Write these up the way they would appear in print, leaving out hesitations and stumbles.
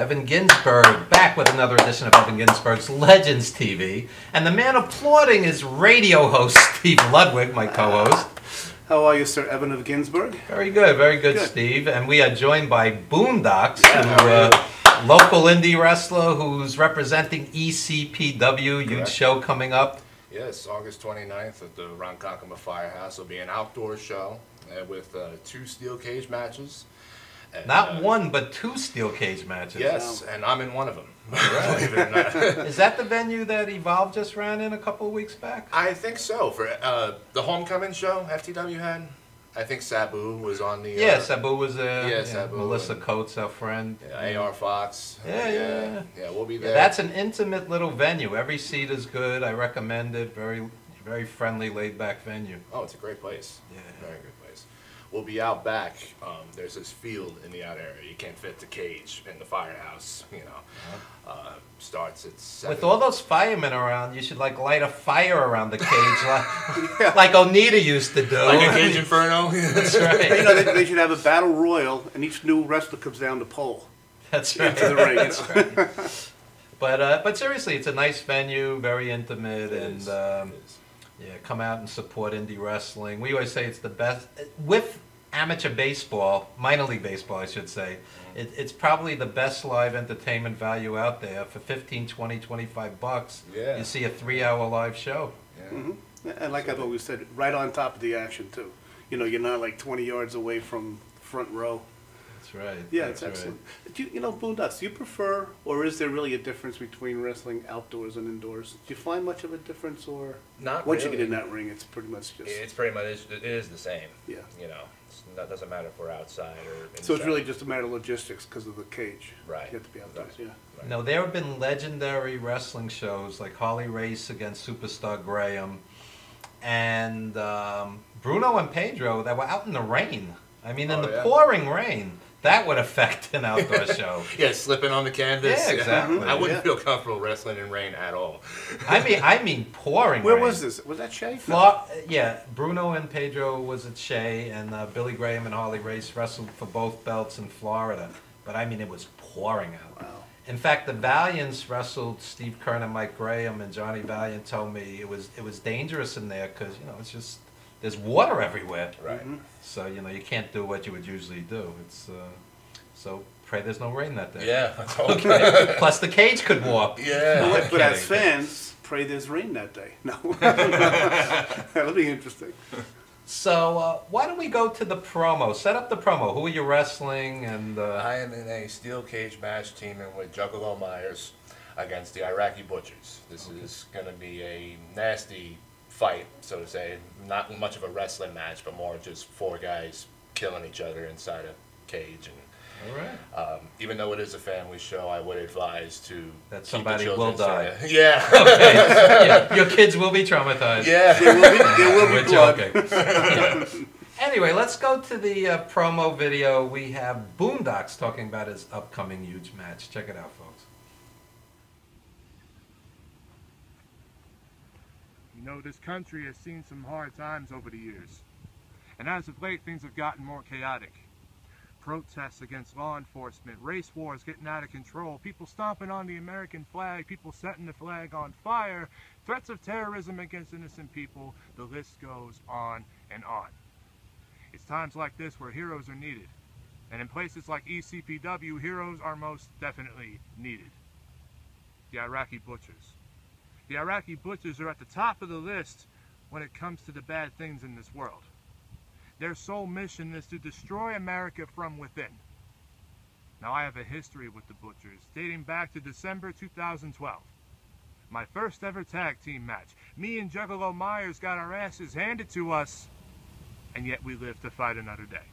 Evan Ginzburg, back with another edition of Evan Ginzburg's Legends TV. And the man applauding is radio host Steve Ludwig, my co-host. How are you, Sir Evan of Ginzburg? Very good, Steve. And we are joined by Boondocks, local indie wrestler who's representing ECPW, huge show coming up. Yes, August 29th at the Ronkonkoma Firehouse. It'll be an outdoor show with 2 steel cage matches. And, not one, but 2 steel cage matches. Yes, and I'm in one of them. Right. Believe it or not. Is that the venue that Evolve just ran in a couple of weeks back? I think so. For the homecoming show FTW had, I think Sabu was on the... yeah, Sabu was there. Yeah, Sabu. Melissa Coates, our friend. Yeah, AR Fox. Yeah, we'll be there. Yeah, that's an intimate little venue. Every seat is good. I recommend it. Very friendly, laid-back venue. Oh, it's a great place. Yeah. Very good place. We'll be out back. There's this field in the out area. You can't fit the cage in the firehouse, you know. Starts at 7. With all those firemen around, you should like light a fire around the cage like Onita used to do. Like a cage inferno? That's right. You know, they should have a battle royal, and each new wrestler comes down the pole. That's right. Into the ring. That's right. But seriously, it's a nice venue, very intimate, and yeah, come out and support indie wrestling. We always say it's the best with amateur baseball, minor league baseball, I should say. It's probably the best live entertainment value out there. For 15, 20, 25 bucks, you see a 3-hour live show. Yeah. And like I've always said, right on top of the action too. You know, you're not like 20 yards away from front row. That's right. Yeah, it's excellent. Right. You know, Boondocks, do you prefer, or is there really a difference between wrestling outdoors and indoors? Do you find much of a difference, or not once really. you get in that ring, it's pretty much just... It's pretty much, it is the same. Yeah. You know, it doesn't matter if we're outside or inside. So it's really just a matter of logistics because of the cage. Right. You have to be outdoors, yeah. Right. No, there have been legendary wrestling shows like Harley Race against Superstar Graham and Bruno and Pedro that were out in the rain. I mean, in the pouring rain. That would affect an outdoor show. Yeah, slipping on the canvas. Yeah, exactly. I wouldn't feel comfortable wrestling in rain at all. I mean pouring Where rain. was this? Was that Shea? Yeah, Bruno and Pedro was at Shea, and Billy Graham and Harley Race wrestled for both belts in Florida. But I mean, it was pouring out. Wow. In fact, the Valiants wrestled Steve Kern and Mike Graham, and Johnny Valiant told me it was dangerous in there because, you know, it's just there's water everywhere. Right. So, you know, you can't do what you would usually do. It's so pray there's no rain that day. Yeah, that's all. Okay. Plus the cage could warp. Yeah. But as fans, pray there's rain that day. No. That'll be interesting. So why don't we go to the promo? Set up the promo. Who are you wrestling? And I am in a steel cage match teaming with Juggalo Myers against the Iraqi Butchers. This is going to be a nasty fight, so to say. Not much of a wrestling match, but more just 4 guys killing each other inside a cage. And all right. even though it is a family show, I would advise to that somebody will die. Yeah. Okay. Yeah. Your kids will be traumatized. Yeah. There will be We're blood. joking. Yeah. Anyway, let's go to the promo video. We have Boondocks talking about his upcoming huge match. Check it out, folks. You know, this country has seen some hard times over the years. And as of late, things have gotten more chaotic. Protests against law enforcement, race wars getting out of control, people stomping on the American flag, people setting the flag on fire, threats of terrorism against innocent people, the list goes on and on. It's times like this where heroes are needed. And in places like ECPW, heroes are most definitely needed. The Iraqi Butchers. The Iraqi Butchers are at the top of the list when it comes to the bad things in this world. Their sole mission is to destroy America from within. Now, I have a history with the Butchers, dating back to December 2012. My first ever tag team match. Me and Juggalo Myers got our asses handed to us, and yet we lived to fight another day.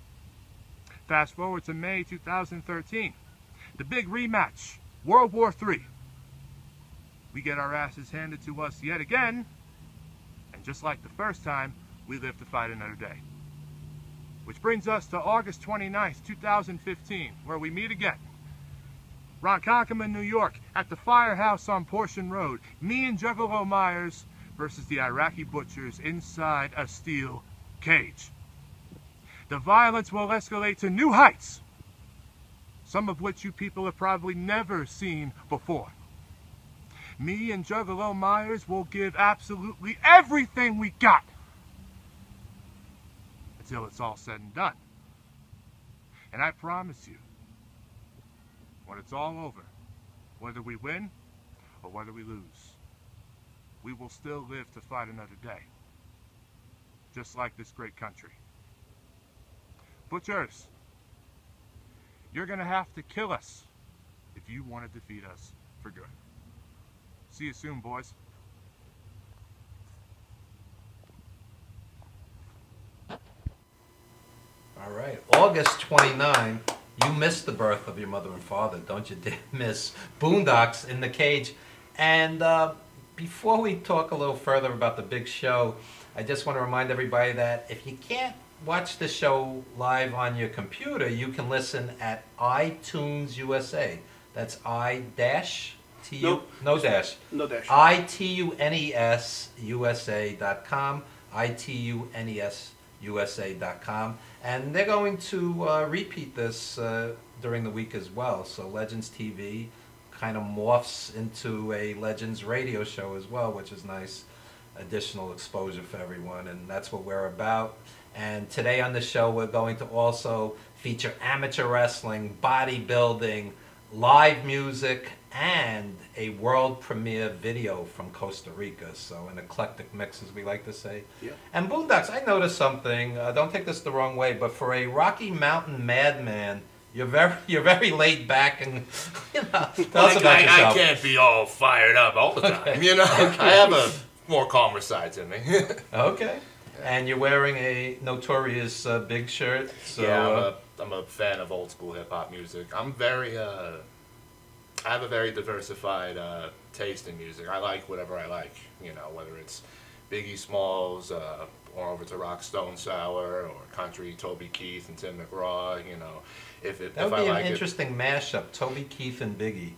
Fast forward to May 2013. The big rematch, World War III. We get our asses handed to us yet again, and just like the first time, we live to fight another day. Which brings us to August 29th, 2015, where we meet again. Ronkonkoma, New York, at the Firehouse on Portion Road. Me and Juggalo Myers versus the Iraqi Butchers inside a steel cage. The violence will escalate to new heights. some of which you people have probably never seen before. Me and Juggalo Myers will give absolutely everything we got until it's all said and done. And I promise you, when it's all over, whether we win or whether we lose, we will still live to fight another day, just like this great country. Butchers, you're gonna have to kill us if you want to defeat us for good. See you soon, boys. All right, August 29. You missed the birth of your mother and father, don't you dare miss Boondocks in the Cage. And before we talk a little further about the big show, I just want to remind everybody that if you can't watch the show live on your computer, you can listen at iTunes USA. That's I-T-U... Nope. No dash. No dash. iTunes USA.com. iTunes USA.com. And they're going to repeat this during the week as well. So Legends TV kind of morphs into a Legends radio show as well, which is nice. Additional exposure for everyone, and that's what we're about. And today on the show, we're going to also feature amateur wrestling, bodybuilding, live music, and a world premiere video from Costa Rica. So an eclectic mix, as we like to say. Yeah. And Boondocks, I noticed something. Don't take this the wrong way, but for a Rocky Mountain madman, you're very laid back and tell us about yourself. I can't be all fired up all the time. Okay. You know, Okay. I have a more calmer side to me. Okay. And you're wearing a Notorious big shirt. So, Yeah, I'm a fan of old school hip hop music. I'm very I have a very diversified taste in music. I like whatever I like, you know, whether it's Biggie Smalls, or over to rock Stone Sour, or country Toby Keith and Tim McGraw, you know. that would if be I an like interesting mashup, Toby Keith and Biggie.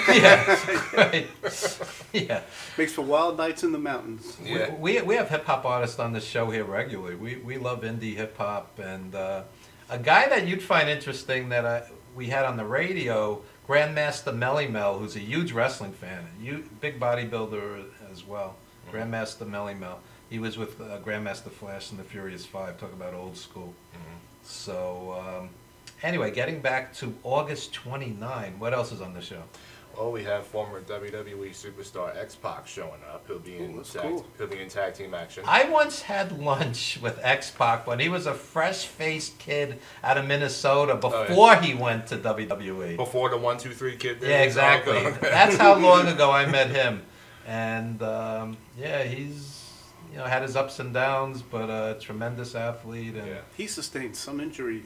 Yeah. Right. Yeah. Makes for wild nights in the mountains. Yeah. We have hip-hop artists on the show here regularly. We love indie hip-hop. And a guy that you'd find interesting that we had on the radio, Grandmaster Melly Mel, who's a huge wrestling fan, big bodybuilder as well. Grandmaster Melly Mel. He was with Grandmaster Flash and the Furious Five. Talk about old school. So anyway, getting back to August 29, what else is on the show? Well, we have former WWE superstar X-Pac showing up. He'll be in tag team action. I once had lunch with X-Pac when he was a fresh-faced kid out of Minnesota before he went to WWE. Before the 1, 2, 3 kid. Yeah, exactly. That's how long ago I met him. And yeah, he's had his ups and downs, but a tremendous athlete. And He sustained some injury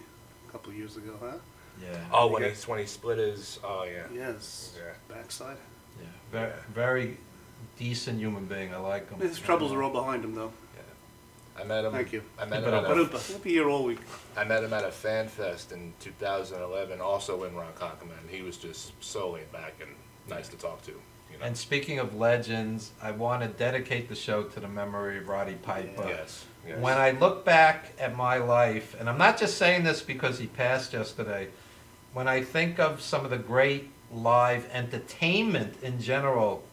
a couple of years ago, huh? yeah. Oh, when he split his. Oh yeah. Yes. Yeah. Backside. Yeah, very decent human being. I like him. His troubles are all behind him, though. I met him. Thank you. I met Keep him. it up. He'll be here all week. I met him at a fan fest in 2011, also in Ronkonkoma, and he was just so laid back and nice to talk to. You know? And speaking of legends, I want to dedicate the show to the memory of Roddy Piper. Yes. When I look back at my life, and I'm not just saying this because he passed yesterday, when I think of some of the great live entertainment in general,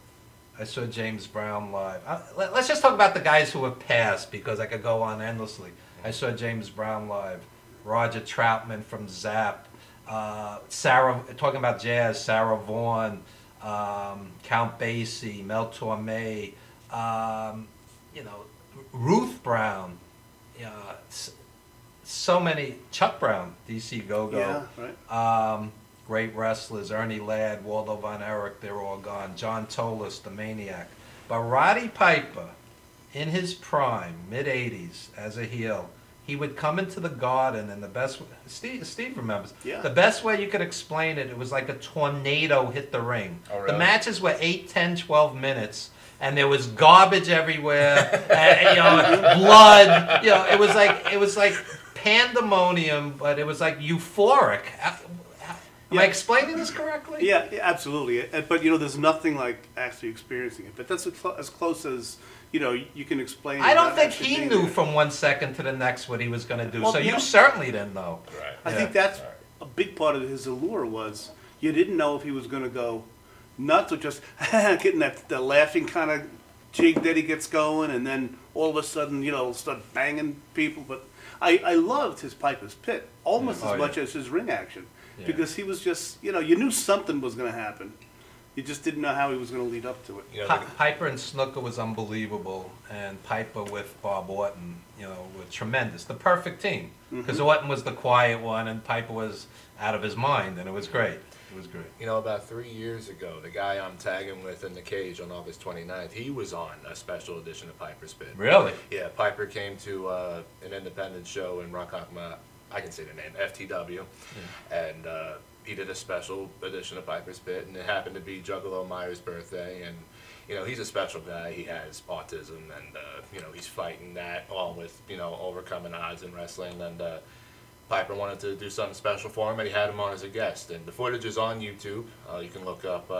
I saw James Brown live. Let's just talk about the guys who have passed, because I could go on endlessly. I saw James Brown live, Roger Troutman from Zapp, talking about jazz, Sarah Vaughan, Count Basie, Mel Torme, Ruth Brown, so many, Chuck Brown, DC Go-Go. Yeah, right. Great wrestlers, Ernie Ladd, Waldo Von Erich, they're all gone. John Tolis, the Maniac. But Roddy Piper, in his prime, mid-'80s, as a heel, he would come into the Garden, and the best, Steve remembers, the best way you could explain it, it was like a tornado hit the ring. Oh, really? The matches were 8, 10, 12 minutes, and there was garbage everywhere, and, blood. It was like pandemonium, but it was like euphoric. Am I explaining this correctly? Yeah, absolutely. But there's nothing like actually experiencing it. But that's as close as you can explain. I don't think he knew from 1 second to the next what he was going to do. So you certainly didn't know. Right. I think that's a big part of his allure was you didn't know if he was going to go nuts or just getting that the laughing kind of jig that he gets going, and then all of a sudden, start banging people. But I loved his Piper's Pit almost as much as his ring action, because he was just, you knew something was going to happen. You just didn't know how he was going to lead up to it. Piper and Snooker was unbelievable, and Piper with Bob Orton, were tremendous. The perfect team, because Orton was the quiet one, and Piper was out of his mind, and it was great. It was great. About 3 years ago, the guy I'm tagging with in the cage on August 29th, he was on a special edition of Piper's Pit. Really? Yeah, Piper came to an independent show in Ronkonkoma, I can say the name, FTW, and he did a special edition of Piper's Pit, and it happened to be Juggalo Meyer's birthday, and he's a special guy. He has autism, and he's fighting that along with overcoming odds in wrestling, and Piper wanted to do something special for him, and he had him on as a guest. And the footage is on YouTube. You can look up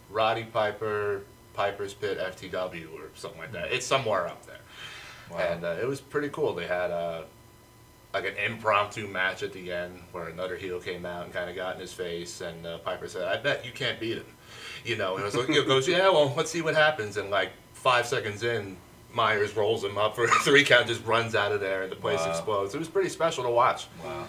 Roddy Piper, Piper's Pit FTW, or something like that. It's somewhere up there. Wow. And it was pretty cool. They had like an impromptu match at the end where another heel came out and kind of got in his face, and Piper said, "I bet you can't beat him." And I was like, he goes, "Yeah, well, let's see what happens." And like 5 seconds in, Myers rolls him up for a 3 count, just runs out of there, and the place explodes. It was pretty special to watch. Wow.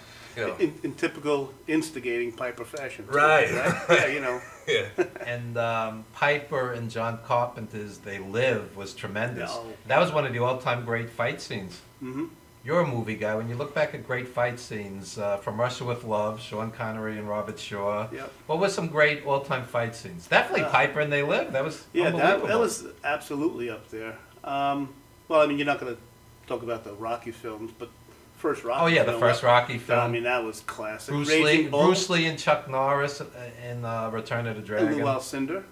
In typical instigating Piper fashion. Too, right? Yeah, Yeah. And Piper and John Carpenter's "They Live" was tremendous. No. That was one of the all-time great fight scenes. Mm-hmm. You're a movie guy. When you look back at great fight scenes, from Russia with Love, Sean Connery and Robert Shaw, what was some great all-time fight scenes? Definitely Piper and "They Live." That was unbelievable. that was absolutely up there. Well, I mean, you're not going to talk about the Rocky films, but first Rocky film. The first Rocky film. I mean, that was classic. Bruce Lee and Chuck Norris in Return of the Dragon. And Lou Alcindor.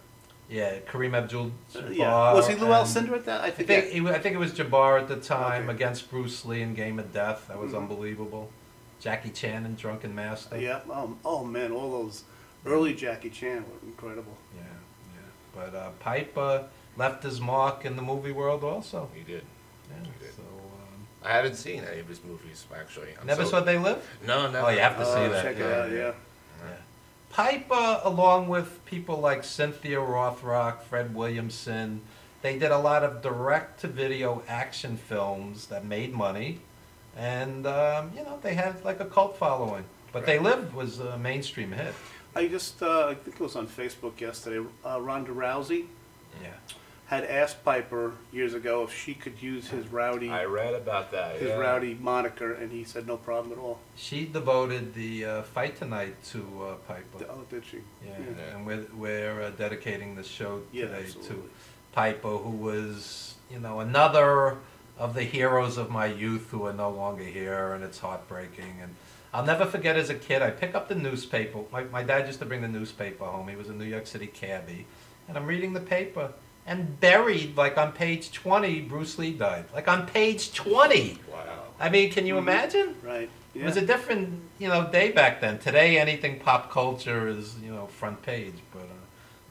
Yeah, Kareem Abdul-Jabbar. Was he Lou Alcindor at that? I think it was Jabbar at the time against Bruce Lee in Game of Death. That was unbelievable. Jackie Chan in Drunken Master. Yeah. Oh man, all those early Jackie Chan were incredible. Yeah. But Piper left his mark in the movie world also. He did. Yeah. He did. So, I haven't seen any of his movies, actually. Never saw "They Live"? No, never. Oh, you have to see that. Check it out, yeah. Piper, along with people like Cynthia Rothrock, Fred Williamson, they did a lot of direct-to-video action films that made money, and they had like a cult following. But "They Live" was a mainstream hit. I just, I think it was on Facebook yesterday. Ronda Rousey had asked Piper years ago if she could use his rowdy. I read about that. His rowdy moniker, and he said no problem at all. She devoted the Fight Tonight to Piper. Oh, did she? Yeah. And we're dedicating the show today to Piper, who was another of the heroes of my youth who are no longer here, and it's heartbreaking. And I'll never forget, as a kid, I pick up the newspaper. My dad used to bring the newspaper home. He was a New York City cabbie, and I'm reading the paper. And buried, like on page 20, Bruce Lee died. Like on page 20. Wow. I mean, can you imagine? Right. Yeah. It was a different, day back then. Today, anything pop culture is, front page. But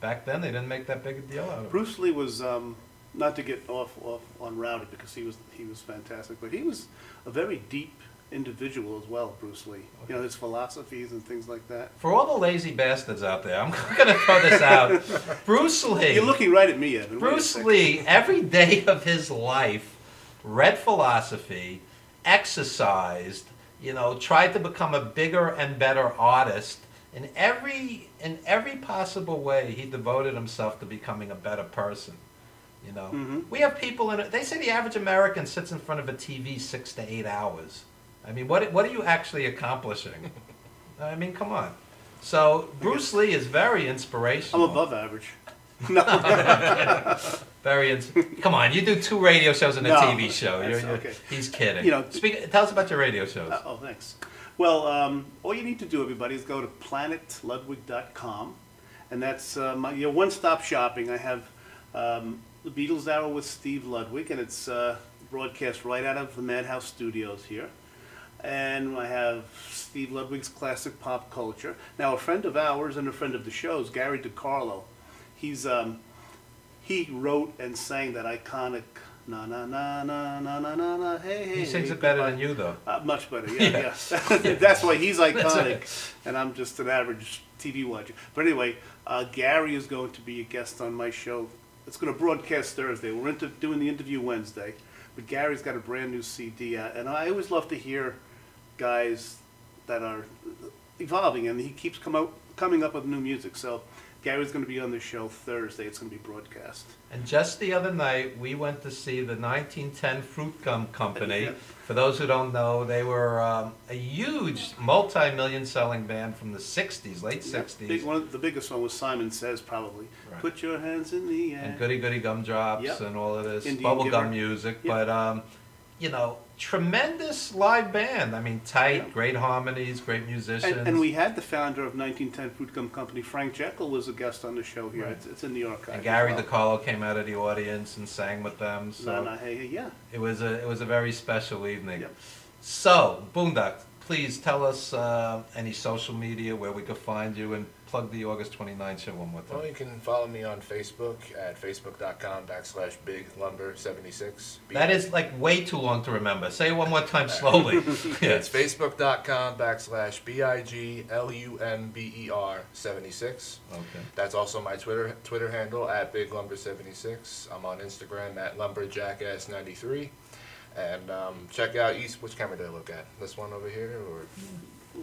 back then, they didn't make that big a deal out of it. Bruce Lee was, not to get off on Rowdy, because he was fantastic, but he was a very deep individual as well, Bruce Lee. Okay. His philosophies and things like that. For all the lazy bastards out there, I'm going to throw this out. Bruce Lee. You're looking right at me, Evan. Bruce Lee, every day of his life, read philosophy, exercised, tried to become a bigger and better artist. In every possible way, he devoted himself to becoming a better person. We have people they say the average American sits in front of a TV 6 to 8 hours. I mean, what are you actually accomplishing? I mean, come on. So Bruce Lee is very inspirational. I'm above average. No. Come on, you do 2 radio shows and a TV show. Okay. He's kidding. Tell us about your radio shows. Oh, thanks. Well, all you need to do, everybody, is go to planetludwig.com, and that's your one-stop shopping. I have the Beatles Hour with Steve Ludwig, and it's broadcast right out of the Madhouse studios here. And I have Steve Ludwig's Classic Pop Culture. Now, a friend of ours and a friend of the show's, Gary DiCarlo, he wrote and sang that iconic Na na na na na na na na. Hey hey. He sings hey, it better goodbye. than you, though. Much better. Yeah, yeah. That's why he's iconic, right. and I'm just an average TV watcher. But anyway, Gary is going to be a guest on my show. It's going to broadcast Thursday. We're doing the interview Wednesday, but Gary's got a brand new CD out, and I always love to hear guys that are evolving, and he keeps coming up with new music. So Gary's going to be on the show Thursday. It's going to be broadcast. And just the other night, we went to see the 1910 Fruit Gum Company. Yeah. For those who don't know, they were a huge, multi-million selling band from the 60s, late 60s. One of the biggest one was Simon Says, probably. Right. Put your hands in the air. And Goody Goody Gumdrops Yep. and all of this Indian bubblegum Giver. music. Yep. But, you know, tremendous live band. I mean, tight, Yeah. great harmonies, great musicians. And we had the founder of 1910 Fruit Gum Company, Frank Jekyll, was a guest on the show here. Right. It's in the archive. And Gary as well. DiCarlo came out of the audience and sang with them. So No, hey, hey, yeah. it was a very special evening. Yep. So, Boondock, please tell us any social media where we could find you and plug the August 29th show one more Well, time. you can follow me on Facebook at facebook.com/BigLumber76. That is like way too long to remember. Say it one more time slowly. It's facebook.com/BigLumber76. Okay. That's also my Twitter handle at BigLumber76. I'm on Instagram at LumberJackass93. And check out which camera did I look at? This one over here, or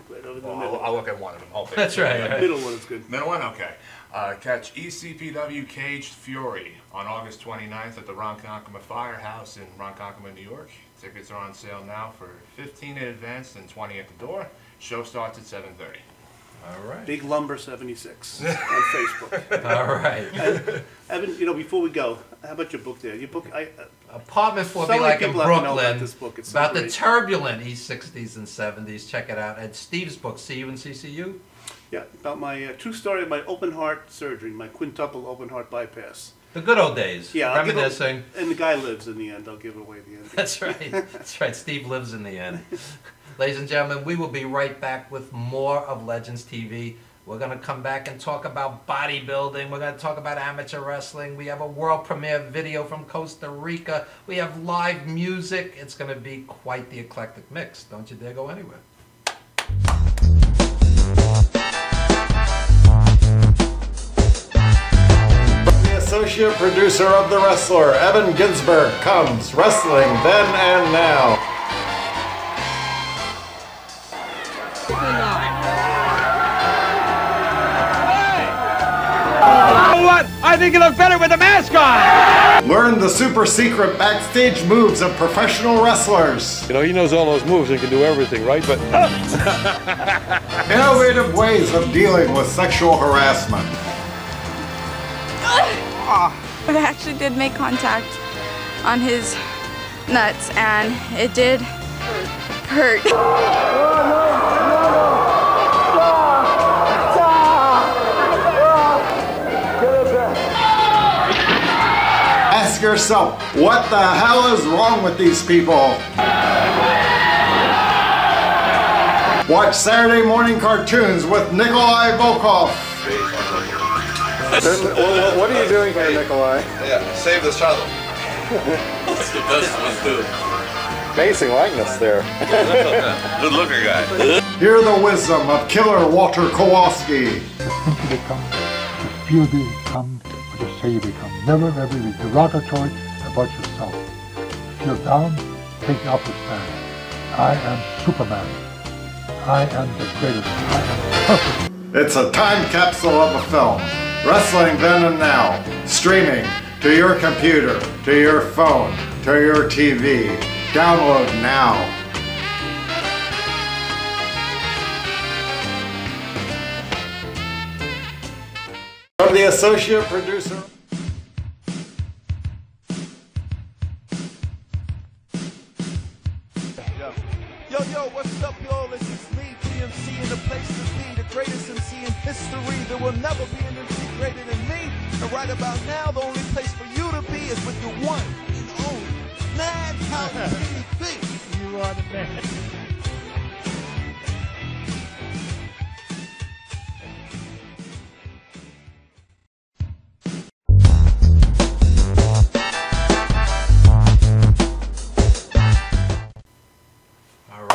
Right over the Well, middle. I'll look at one of them. Hopefully. That's right. The middle one is good. Middle one? Okay. Catch ECPW Caged Fury on August 29th at the Ronkonkoma Firehouse in Ronkonkoma, New York. Tickets are on sale now for $15 in advance and $20 at the door. Show starts at 7:30. All right. Big Lumber 76 on Facebook. All right. Evan, before we go, how about your book there? Your book, Apartment 4 So be many like in people have to know Brooklyn. about this book. It's so About the great. turbulent E60s and 70s. Check it out. And Steve's book, See You in CCU. yeah, about my true story of my open heart surgery, my quintuple open heart bypass. The good old days. Yeah, I'll give it- Reminiscing. And the guy lives in the end. I'll give away the end. That's right. That's right. Steve lives in the end. Ladies and gentlemen, we will be right back with more of Legends TV. We're going to come back and talk about bodybuilding. We're going to talk about amateur wrestling. We have a world premiere video from Costa Rica. We have live music. It's going to be quite the eclectic mix. Don't you dare go anywhere. The associate producer of The Wrestler, Evan Ginzburg, comes wrestling then and now. What? I think you look better with a mask on! Learn the super secret backstage moves of professional wrestlers. You know, he knows all those moves and can do everything, right? But Innovative ways of dealing with sexual harassment. But I actually did make contact on his nuts, and it did hurt. Ask yourself, what the hell is wrong with these people? Watch Saturday morning cartoons with Nikolai Volkov. What are you doing here, Nikolai? Yeah, save the channel. That's the best one too. Amazing likeness there. Good looking guy. Hear the wisdom of killer Walter Kowalski. Just think you become, just feel you become, or just say you become. Never ever be derogatory about yourself. If you're down, take the upper stand. I am Superman. I am the greatest. I am perfect. It's a time capsule of a film. Wrestling then and now. Streaming to your computer, to your phone, to your TV. Download now. From the associate producer. Yo, what's up, y'all? This is me, DMC, in the place to be, the greatest MC in history. There will never be an MC greater than me. And right about now, the only place for you to be is with your one and only Madhouse TV. You are the man.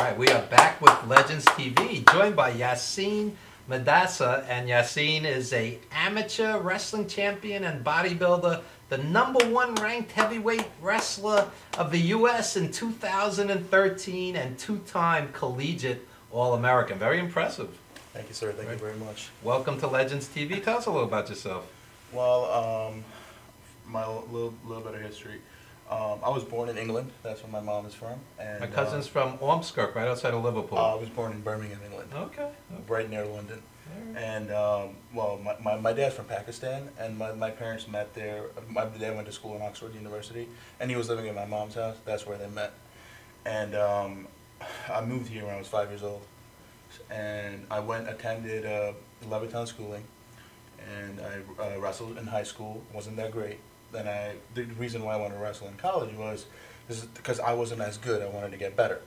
right, we are back with Legends TV, joined by Yassine Madhousetv, and Yassine is a amateur wrestling champion and bodybuilder, the #1 ranked heavyweight wrestler of the U.S. in 2013, and two-time collegiate All-American. Very impressive. Thank you, sir. Thank you very much. Welcome to Legends TV. Tell us a little about yourself. Well, my little bit of history. I was born in England. That's where my mom is from. And My cousin's from Ormskirk, right outside of Liverpool. I was born in Birmingham, England. Okay. Right near London. Right. And, well, my dad's from Pakistan, and my parents met there. My dad went to school in Oxford University, and he was living in my mom's house. That's where they met. And I moved here when I was 5 years old. And I attended Levittown schooling, and I wrestled in high school. Wasn't that great. Then the reason why I wanted to wrestle in college was because I wasn't as good. I wanted to get better.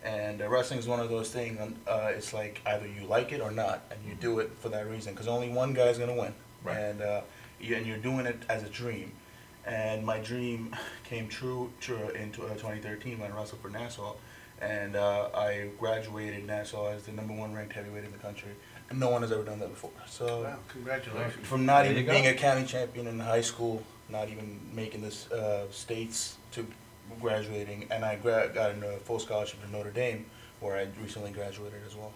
And wrestling is one of those things. It's like either you like it or not, and you do it for that reason. Because only one guy is going to win, right. And you're doing it as a dream. And my dream came true in 2013 when I wrestled for Nassau. And I graduated Nassau as the #1 ranked heavyweight in the country. And no one has ever done that before. So, wow, congratulations. From not even being a county champion in high school, not even making this states, to graduating, and I got a full scholarship to Notre Dame, where I recently graduated as well.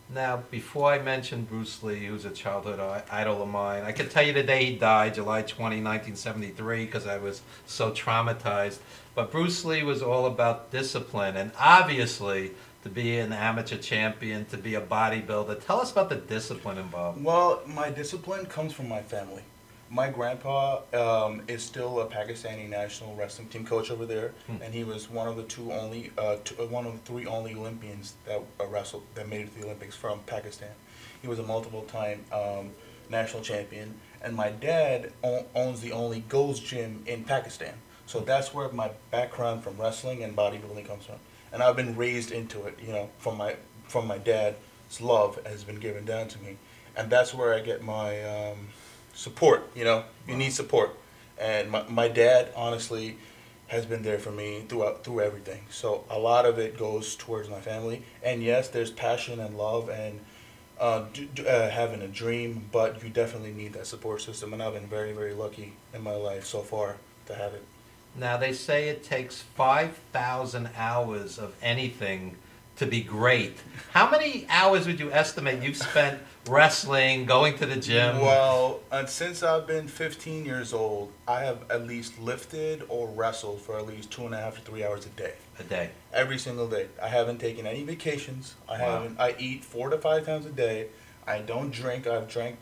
Now, before I mention Bruce Lee, who's a childhood idol of mine, I can tell you the day he died, July 20, 1973, because I was so traumatized. But Bruce Lee was all about discipline, and obviously, to be an amateur champion, to be a bodybuilder. Tell us about the discipline involved. Well, my discipline comes from my family. My grandpa is still a Pakistani national wrestling team coach over there, and he was one of the one of the three only Olympians that wrestled that made it to the Olympics from Pakistan. He was a multiple-time national champion, and my dad owns the only Gold's Gym in Pakistan. So that's where my background from wrestling and bodybuilding comes from, and I've been raised into it. You know, from my dad's love has been given down to me, and that's where I get my support. You know, you need support, and my dad honestly has been there for me through everything. So a lot of it goes towards my family, and yes, there's passion and love and having a dream, but you definitely need that support system, and I've been very, very lucky in my life so far to have it. Now, they say it takes 5,000 hours of anything to be great. How many hours would you estimate you've spent wrestling, going to the gym? Well, since I've been 15 years old, I have at least lifted or wrestled for at least 2.5 to 3 hours a day. A day? Every single day. I haven't taken any vacations. Wow. I eat 4 to 5 times a day. I don't drink. I've drank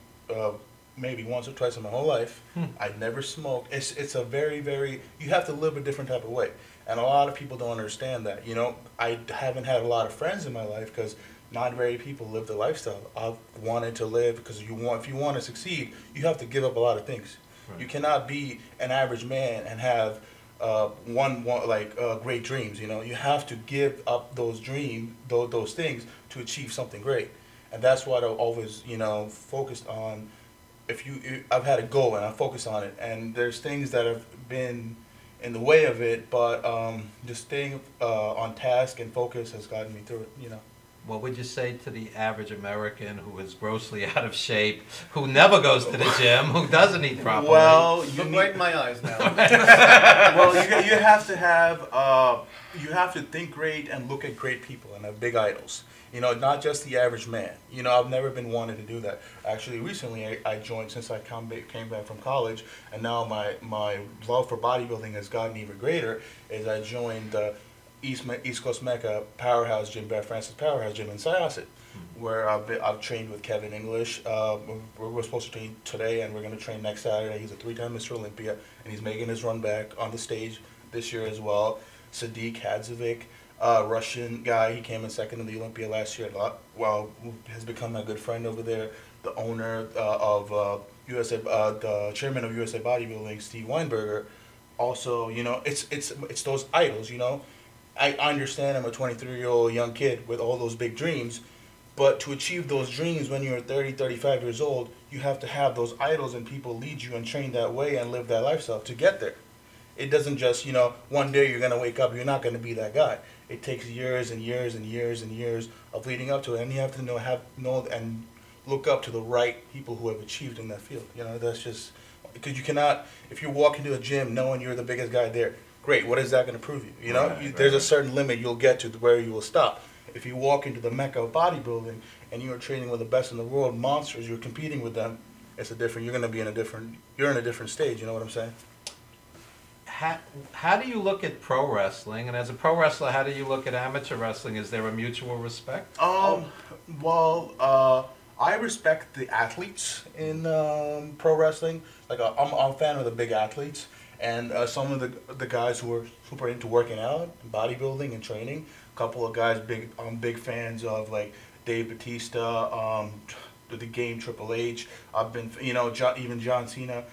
maybe once or twice in my whole life. I never smoked. It's a very, very, you have to live a different type of way. And a lot of people don't understand that. You know, I haven't had a lot of friends in my life because not very people live the lifestyle I've wanted to live, because if you want to succeed, you have to give up a lot of things. Right. You cannot be an average man and have great dreams. You know, you have to give up those dreams, those things, to achieve something great. And that's what I've always, you know, focused on. I've had a goal and I focus on it, and there's things that have been in the way of it, but just staying on task and focus has gotten me through it, you know. What would you say to the average American who is grossly out of shape, who never goes to the gym, who doesn't eat properly? Well, you look right in my eyes now. Well, you have to have, you have to think great and look at great people and have big idols. You know, not just the average man. You know, I've never been wanting to do that. Actually, recently I joined, since I came back from college, and now my love for bodybuilding has gotten even greater, is I joined the East Coast Mecca Powerhouse Gym, Bear Francis Powerhouse Gym in Syosset, where I've trained with Kevin English. We're supposed to train today, and we're going to train next Saturday. He's a 3-time Mr. Olympia, and he's making his run back on the stage this year as well. Sadiq Hadzovic, Russian guy, he came in second in the Olympia last year. Has become a good friend over there. The owner of USA, the chairman of USA Bodybuilding, Steve Weinberger. Also, you know, it's those idols. You know, I understand I'm a 23-year-old young kid with all those big dreams, but to achieve those dreams when you're 30, 35 years old, you have to have those idols and people lead you and train that way and live that lifestyle to get there. It doesn't just, you know, one day you're going to wake up, you're not going to be that guy. It takes years and years and years and years of leading up to it, and you have to know and look up to the right people who have achieved in that field. You know, that's just, because you cannot, if you walk into a gym knowing you're the biggest guy there, great, what is that going to prove you? You know, there's a certain limit you'll get to where you will stop. If you walk into the mecca of bodybuilding and you're training with the best in the world, monsters, you're competing with them, you're going to be you're in a different stage, you know what I'm saying? How do you look at pro wrestling? And as a pro wrestler, how do you look at amateur wrestling? Is there a mutual respect? Well, I respect the athletes in pro wrestling. Like I'm a fan of the big athletes, and some of the guys who are super into working out, bodybuilding, and training. A couple of guys I'm big fans of, like Dave Bautista, the Game Triple H. I've been, you know, even John Cena.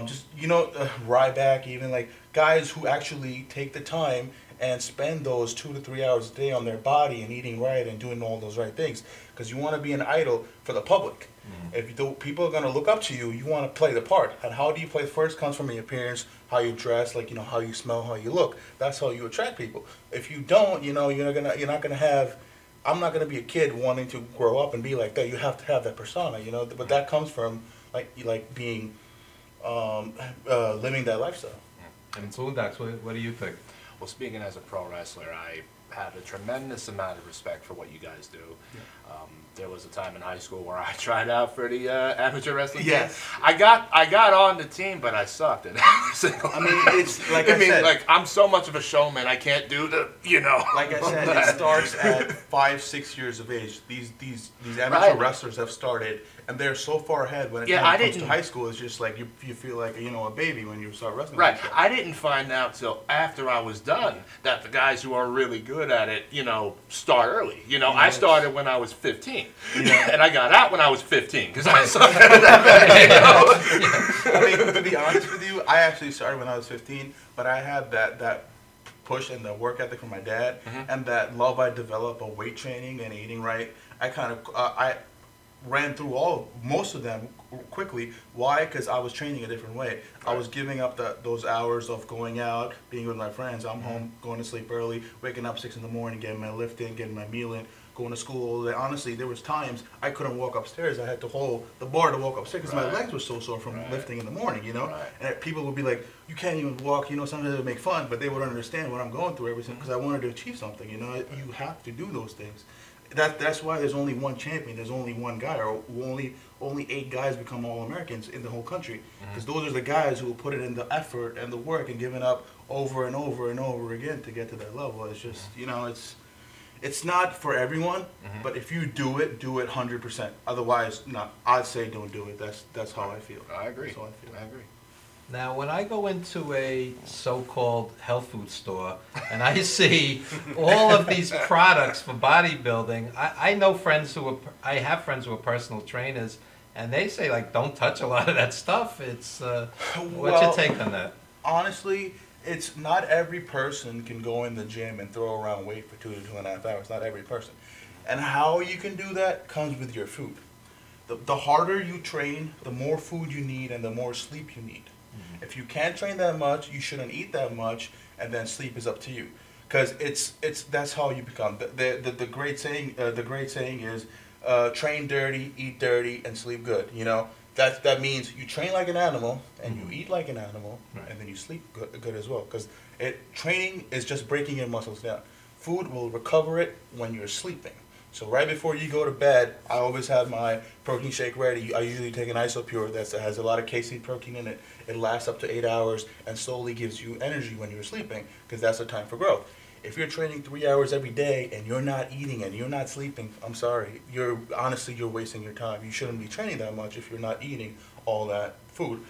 Just, you know, Ryback, even, like guys who actually take the time and spend those 2 to 3 hours a day on their body and eating right and doing all those right things, because you want to be an idol for the public. If people are going to look up to you, you want to play the part. And how do you play? First comes from your appearance, how you dress, like, you know, how you smell, how you look. That's how you attract people. If you don't, you know, you're not gonna have. I'm not gonna be a kid wanting to grow up and be like that. You have to have that persona, you know. But that comes from like being living that lifestyle. And Boondocks, what do you think? Well, speaking as a pro wrestler, I have a tremendous amount of respect for what you guys do. Yeah. There was a time in high school where I tried out for the amateur wrestling team. I got on the team, but I sucked at every single. I mean, it's like I said, like I'm so much of a showman. I can't do the, you know. Like I said, it starts at 5, 6 years of age. These amateur wrestlers have started, and they're so far ahead when it comes to high school. It's just like you feel like, you know, a baby when you start wrestling. Right. I didn't find out till after I was done that the guys who are really good at it, you know, start early. You know, I started when I was 15, and I got out when I was 15 because I sucked at that. I mean, to be honest with you, I actually started when I was 15, but I had that push and the work ethic from my dad, and that love I developed of weight training and eating right. I kind of I ran through most of them quickly. Why? Because I was training a different way. I was giving up those hours of going out, being with my friends. I'm home, going to sleep early, waking up 6 in the morning, getting my lift in, getting my meal in, going to school all day. Honestly, there was times I couldn't walk upstairs. I had to hold the bar to walk upstairs because my legs were so sore from lifting in the morning, you know? And people would be like, you can't even walk, you know, sometimes they would make fun, but they would understand what I'm going through every single, because I wanted to achieve something, you know? You have to do those things. That's why there's only one champion. There's only one guy, or only 8 guys become All-Americans in the whole country. Because those are the guys who will put it in the effort and the work and giving up over and over and over again to get to that level. It's just, you know, it's not for everyone. But if you do it 100%. Otherwise, not. I'd say don't do it. That's how I feel. I agree. That's how I feel. I agree. Now, when I go into a so-called health food store and I see all of these products for bodybuilding, I know friends I have friends who are personal trainers, and they say, like, don't touch a lot of that stuff. It's what's your take on that? Honestly, it's not every person can go in the gym and throw around weight for 2 to 2.5 hours. Not every person. And how you can do that comes with your food. The harder you train, the more food you need and the more sleep you need. If you can't train that much, you shouldn't eat that much, and then sleep is up to you, because that's how you become. The great saying is, train dirty, eat dirty, and sleep good. You know, that means you train like an animal and you eat like an animal, and then you sleep good as well. Because training is just breaking your muscles down. Food will recover it when you're sleeping. So right before you go to bed, I always have my protein shake ready. I usually take an Isopure that has a lot of casein protein in it. It lasts up to 8 hours and slowly gives you energy when you're sleeping, because that's the time for growth. If you're training 3 hours every day and you're not eating and you're not sleeping, I'm sorry, honestly you're wasting your time. You shouldn't be training that much if you're not eating all that food.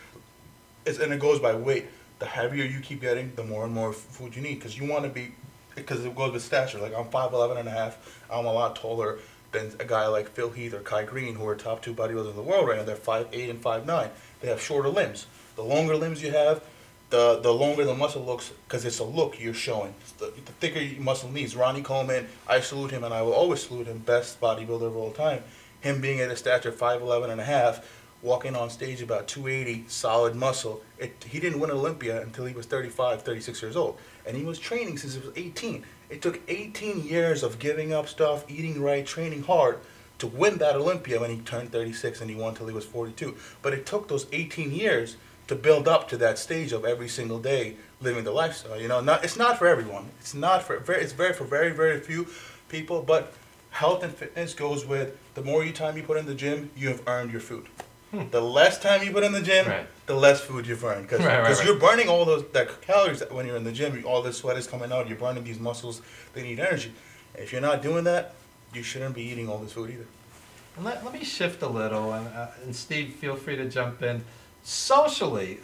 And it goes by weight. The heavier you keep getting, the more and more food you need, because you want to be. Because it goes with stature. Like, I'm 5'11.5". I'm a lot taller than a guy like Phil Heath or Kai Green, who are top 2 bodybuilders in the world right now. They're 5'8" and 5'9". They have shorter limbs. The longer limbs you have, the longer the muscle looks, because it's a look you're showing. The thicker your muscle needs. Ronnie Coleman, I salute him, and I will always salute him, best bodybuilder of all time. Him being at a stature 5'11.5", walking on stage about 280, solid muscle. He didn't win Olympia until he was 35, 36 years old. And he was training since he was 18. It took 18 years of giving up stuff, eating right, training hard to win that Olympia when he turned 36, and he won until he was 42. But it took those 18 years to build up to that stage of every single day living the lifestyle. You know, it's not for everyone. It's for very, very few people. But health and fitness goes with the more time you put in the gym, you have earned your food. The less time you put in the gym, the less food you've earned. Because you're burning all that calories when you're in the gym. All the sweat is coming out. You're burning these muscles. They need energy. If you're not doing that, you shouldn't be eating all this food either. And let me shift a little, and Steve, feel free to jump in. Socially,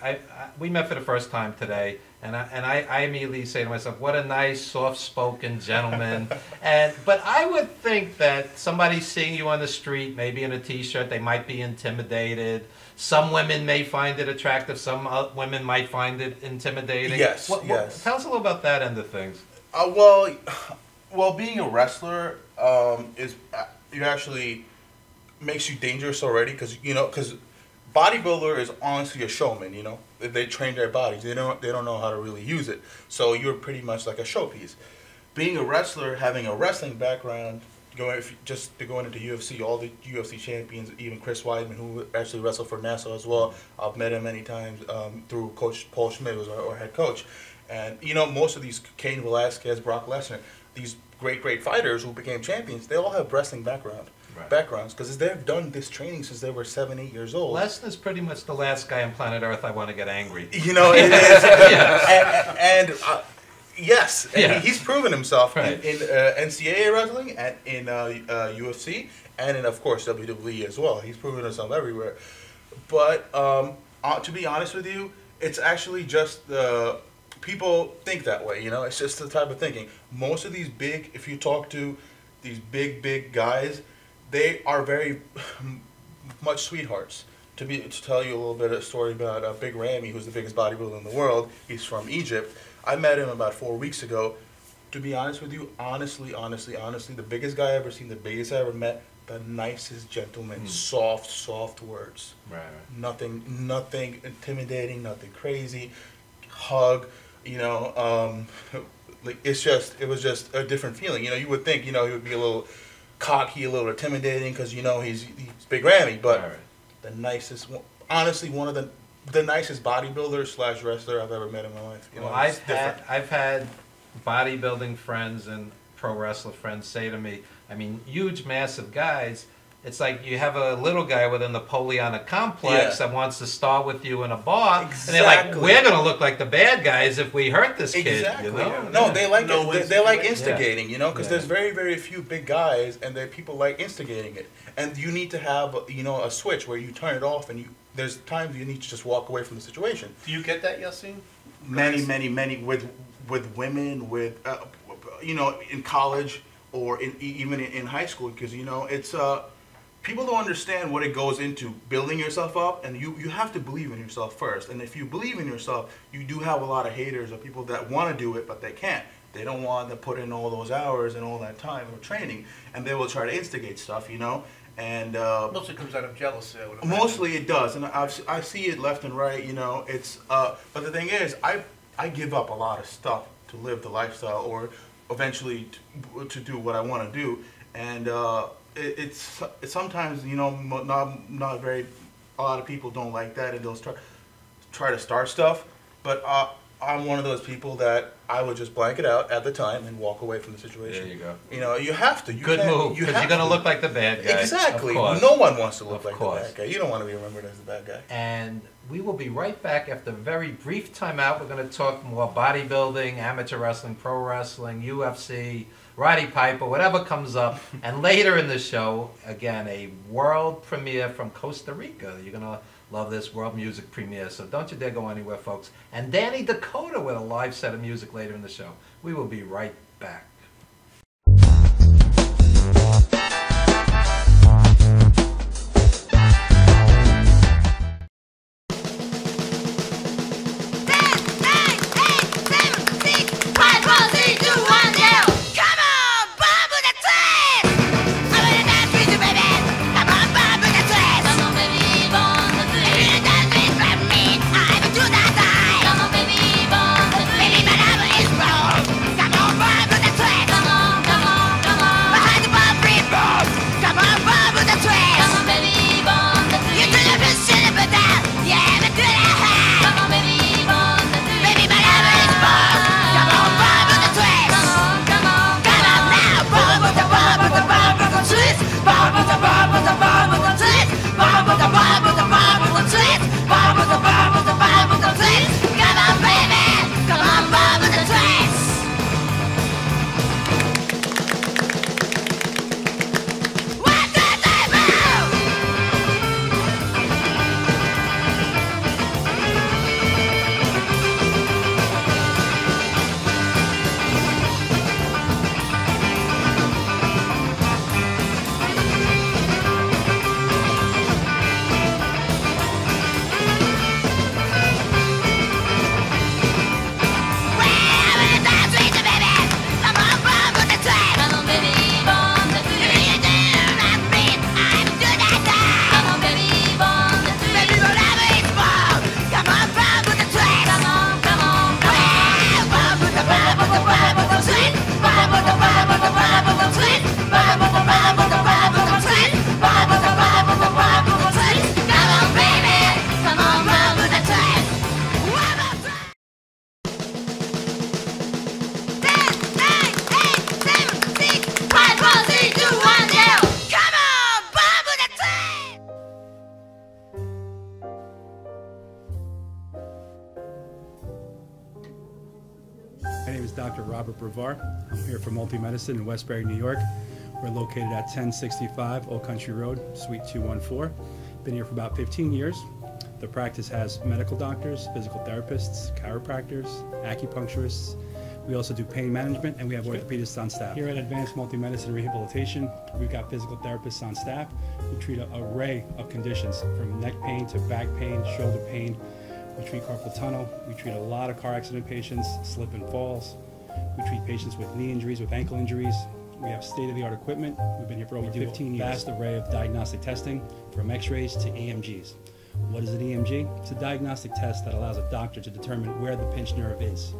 we met for the first time today, and I immediately say to myself, what a nice, soft-spoken gentleman. But I would think that somebody seeing you on the street, maybe in a T-shirt, they might be intimidated. Some women may find it attractive. Some women might find it intimidating. Yes, yes. Tell us a little about that end of things. Well, being a wrestler you actually makes you dangerous already, because bodybuilder is honestly a showman. You know, they train their bodies. They don't know how to really use it. So you're pretty much like a showpiece. Being a wrestler, having a wrestling background, going into UFC, all the UFC champions, even Chris Weidman, who actually wrestled for Nassau as well. I've met him many times through Coach Paul Schmidt, who was our head coach. And most of these, Cain Velasquez, Brock Lesnar, these great fighters who became champions, they all have wrestling backgrounds, because they've done this training since they were 7, 8 years old. Lesnar's pretty much the last guy on planet Earth I want to get angry. It is. Yes, he's proven himself in NCAA wrestling and in UFC and in, of course, WWE as well. He's proven himself everywhere. But to be honest with you, it's actually just people think that way. It's just the type of thinking. Most of these if you talk to these big guys, they are very much sweethearts. To tell you a little bit of a story about Big Ramy, who's the biggest bodybuilder in the world. He's from Egypt. I met him about 4 weeks ago. To be honest with you, honestly, the biggest guy I ever seen, the biggest I ever met, the nicest gentleman, soft words. Right. Nothing intimidating, nothing crazy. Hug, like it was just a different feeling. You would think, he would be a little cocky, a little intimidating, because he's Big Ramy, but the nicest, honestly, one of the nicest bodybuilder / wrestler I've ever met in my life. I've had bodybuilding friends and pro wrestler friends say to me, huge, massive guys. It's like you have a little guy with a Napoleonic complex that wants to start with you in a bar, and they're like, "We're going to look like the bad guys if we hurt this kid." No, they like they like instigating, because there's very, very few big guys, and people like instigating it. And you need to have a switch where you turn it off, and there's times you need to just walk away from the situation. Do you get that, Yassine? Many with women, with in college or even in high school, because it's people don't understand what it goes into building yourself up, and you have to believe in yourself first. And if you believe in yourself, you do have a lot of haters or people that want to do it but they can't. They don't want to put in all those hours and all that time of training, and they will try to instigate stuff, And mostly comes out of jealousy. Mostly it does, and I see it left and right. It's but the thing is, I give up a lot of stuff to live the lifestyle, or eventually to do what I want to do, and it's sometimes not very. A lot of people don't like that, and they'll try to start stuff. But I'm one of those people that I would just blank it out at the time and walk away from the situation. There you go. You have to. Good move, because you're going to look like the bad guy. Exactly. No one wants to look like the bad guy. You don't want to be remembered as the bad guy. And we will be right back after a very brief timeout. We're going to talk more bodybuilding, amateur wrestling, pro wrestling, UFC, Roddy Piper, whatever comes up. And later in the show, again, a world premiere from Costa Rica. You're going to love this world music premiere, so don't you dare go anywhere, folks. And Danny Dakota with a live set of music later in the show. We will be right back. Come on, baby, Robert Brevard. I'm here for Multi-Medicine in Westbury, New York. We're located at 1065 Old Country Road, Suite 214. Been here for about 15 years. The practice has medical doctors, physical therapists, chiropractors, acupuncturists. We also do pain management, and we have orthopedists on staff. Here at Advanced Multi-Medicine Rehabilitation, we've got physical therapists on staff who treat an array of conditions, from neck pain to back pain, shoulder pain. We treat carpal tunnel. We treat a lot of car accident patients, slip and falls. We treat patients with knee injuries, with ankle injuries. We have state-of-the-art equipment. We've been here for over 15 years. Vast array of diagnostic testing, from x-rays to EMGs. What is an EMG? It's a diagnostic test that allows a doctor to determine where the pinched nerve is.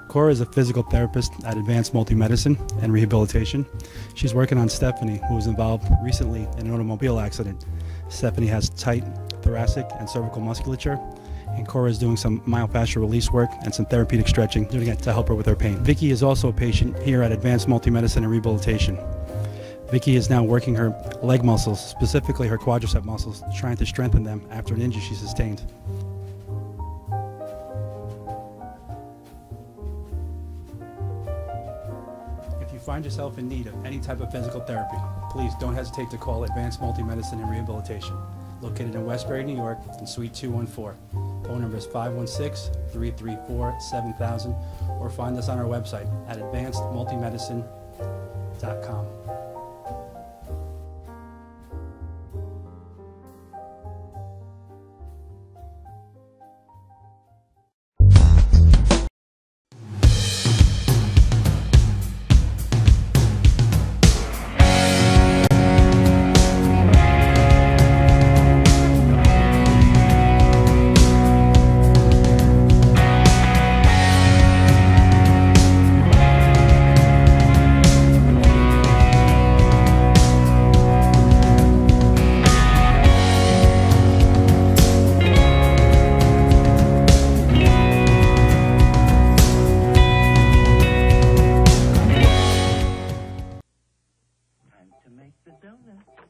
Cora is a physical therapist at Advanced Multi-Medicine and Rehabilitation. She's working on Stephanie, who was involved recently in an automobile accident. Stephanie has tight thoracic and cervical musculature, and Cora is doing some myofascial release work and some therapeutic stretching, doing it to help her with her pain. Vicky is also a patient here at Advanced Multi-Medicine and Rehabilitation. Vicky is now working her leg muscles, specifically her quadricep muscles, trying to strengthen them after an injury she sustained. If you find yourself in need of any type of physical therapy, please don't hesitate to call Advanced Multi-Medicine and Rehabilitation, located in Westbury, New York, in Suite 214. Phone number is 516-334-7000, or find us on our website at advancedmultimedicine.com.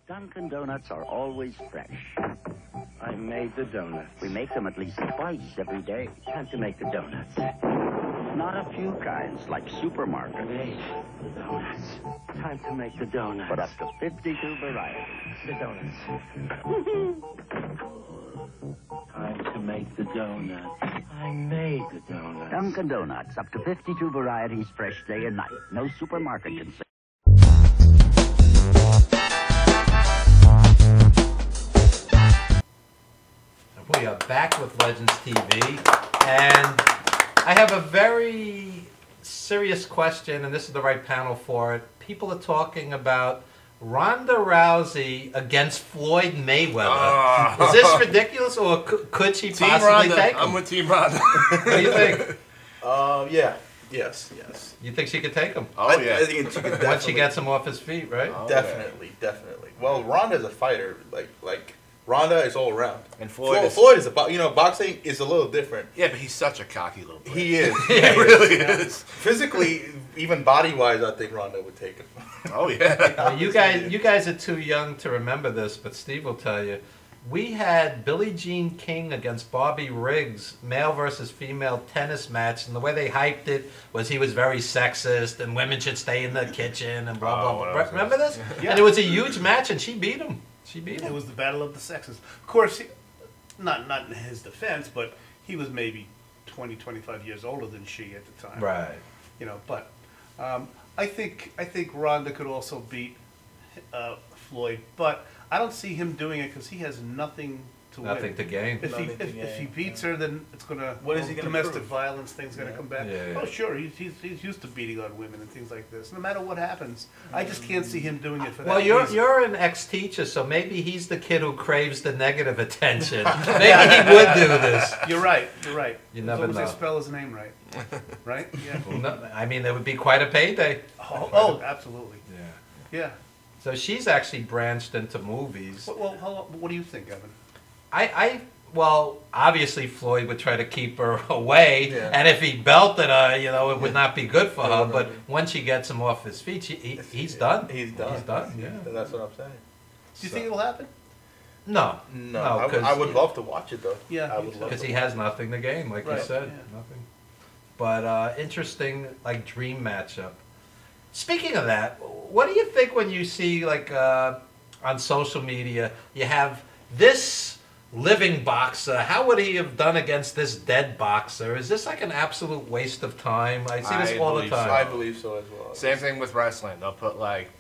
Dunkin' Donuts are always fresh. I made the donuts. We make them at least twice every day. Time to make the donuts. Not a few kinds, like supermarket. Made the donuts. Time to make the donuts. But up to 52 varieties. The donuts. Time to make the donuts. I made the donuts. Dunkin' Donuts, up to 52 varieties, fresh day and night. No supermarket can say. We are back with Legends TV, and I have a very serious question, and this is the right panel for it. People are talking about Ronda Rousey against Floyd Mayweather. Is this ridiculous, or could she possibly take him? I'm with Team Ronda. What do you think? Yeah. Yes. You think she could take him? Oh, yeah. I think she could definitely. Once she gets him off his feet, right? Oh, definitely. Well, Ronda's a fighter. Like Ronda is all around. And Floyd is boxing is a little different. Yeah, but he's such a cocky little boy. He is. Yeah, he really is. Physically, even body-wise, I think Ronda would take him. Oh, yeah. You guys are too young to remember this, but Steve will tell you. We had Billie Jean King against Bobby Riggs, male versus female tennis match, and the way they hyped it was he was very sexist and women should stay in the kitchen and blah, blah, blah. Remember this? Yeah. And it was a huge match, and she beat him. It was the battle of the sexes. Of course, not in his defense, but he was maybe 20, 25 years older than she at the time. Right. But I think Ronda could also beat Floyd, but I don't see him doing it because he has nothing to win. Nothing to gain. If he beats her, then it's gonna. What is he gonna domestic prove? violence thing's gonna come back. Yeah. Oh, sure, he's used to beating on women and things like this. No matter what happens, I just can't see him doing it for that. Well, you're an ex-teacher, so maybe he's the kid who craves the negative attention. Maybe he would do this. You're right. You as never long as know. they spell his name right. Right? Yeah. Well, no, I mean, it would be quite a payday. Oh, absolutely. Yeah. So she's actually branched into movies. Well, what do you think, Evan? Well, obviously Floyd would try to keep her away, Yeah. and if he belted her, you know, it would not be good for her. But once she gets him off his feet, he's done. He's done. He's done. Yeah. That's what I'm saying. Do you think it'll happen? No, No, no, I would love to watch it though. Yeah, I would love because to he watch has nothing to gain, like you Right, said, yeah. nothing. But interesting, like dream matchup. Speaking of that, what do you think when you see like on social media you have this living boxer? How would he have done against this dead boxer? Is this like an absolute waste of time? I see this all the believe so. time. I believe so as well. Same thing with wrestling. They'll put like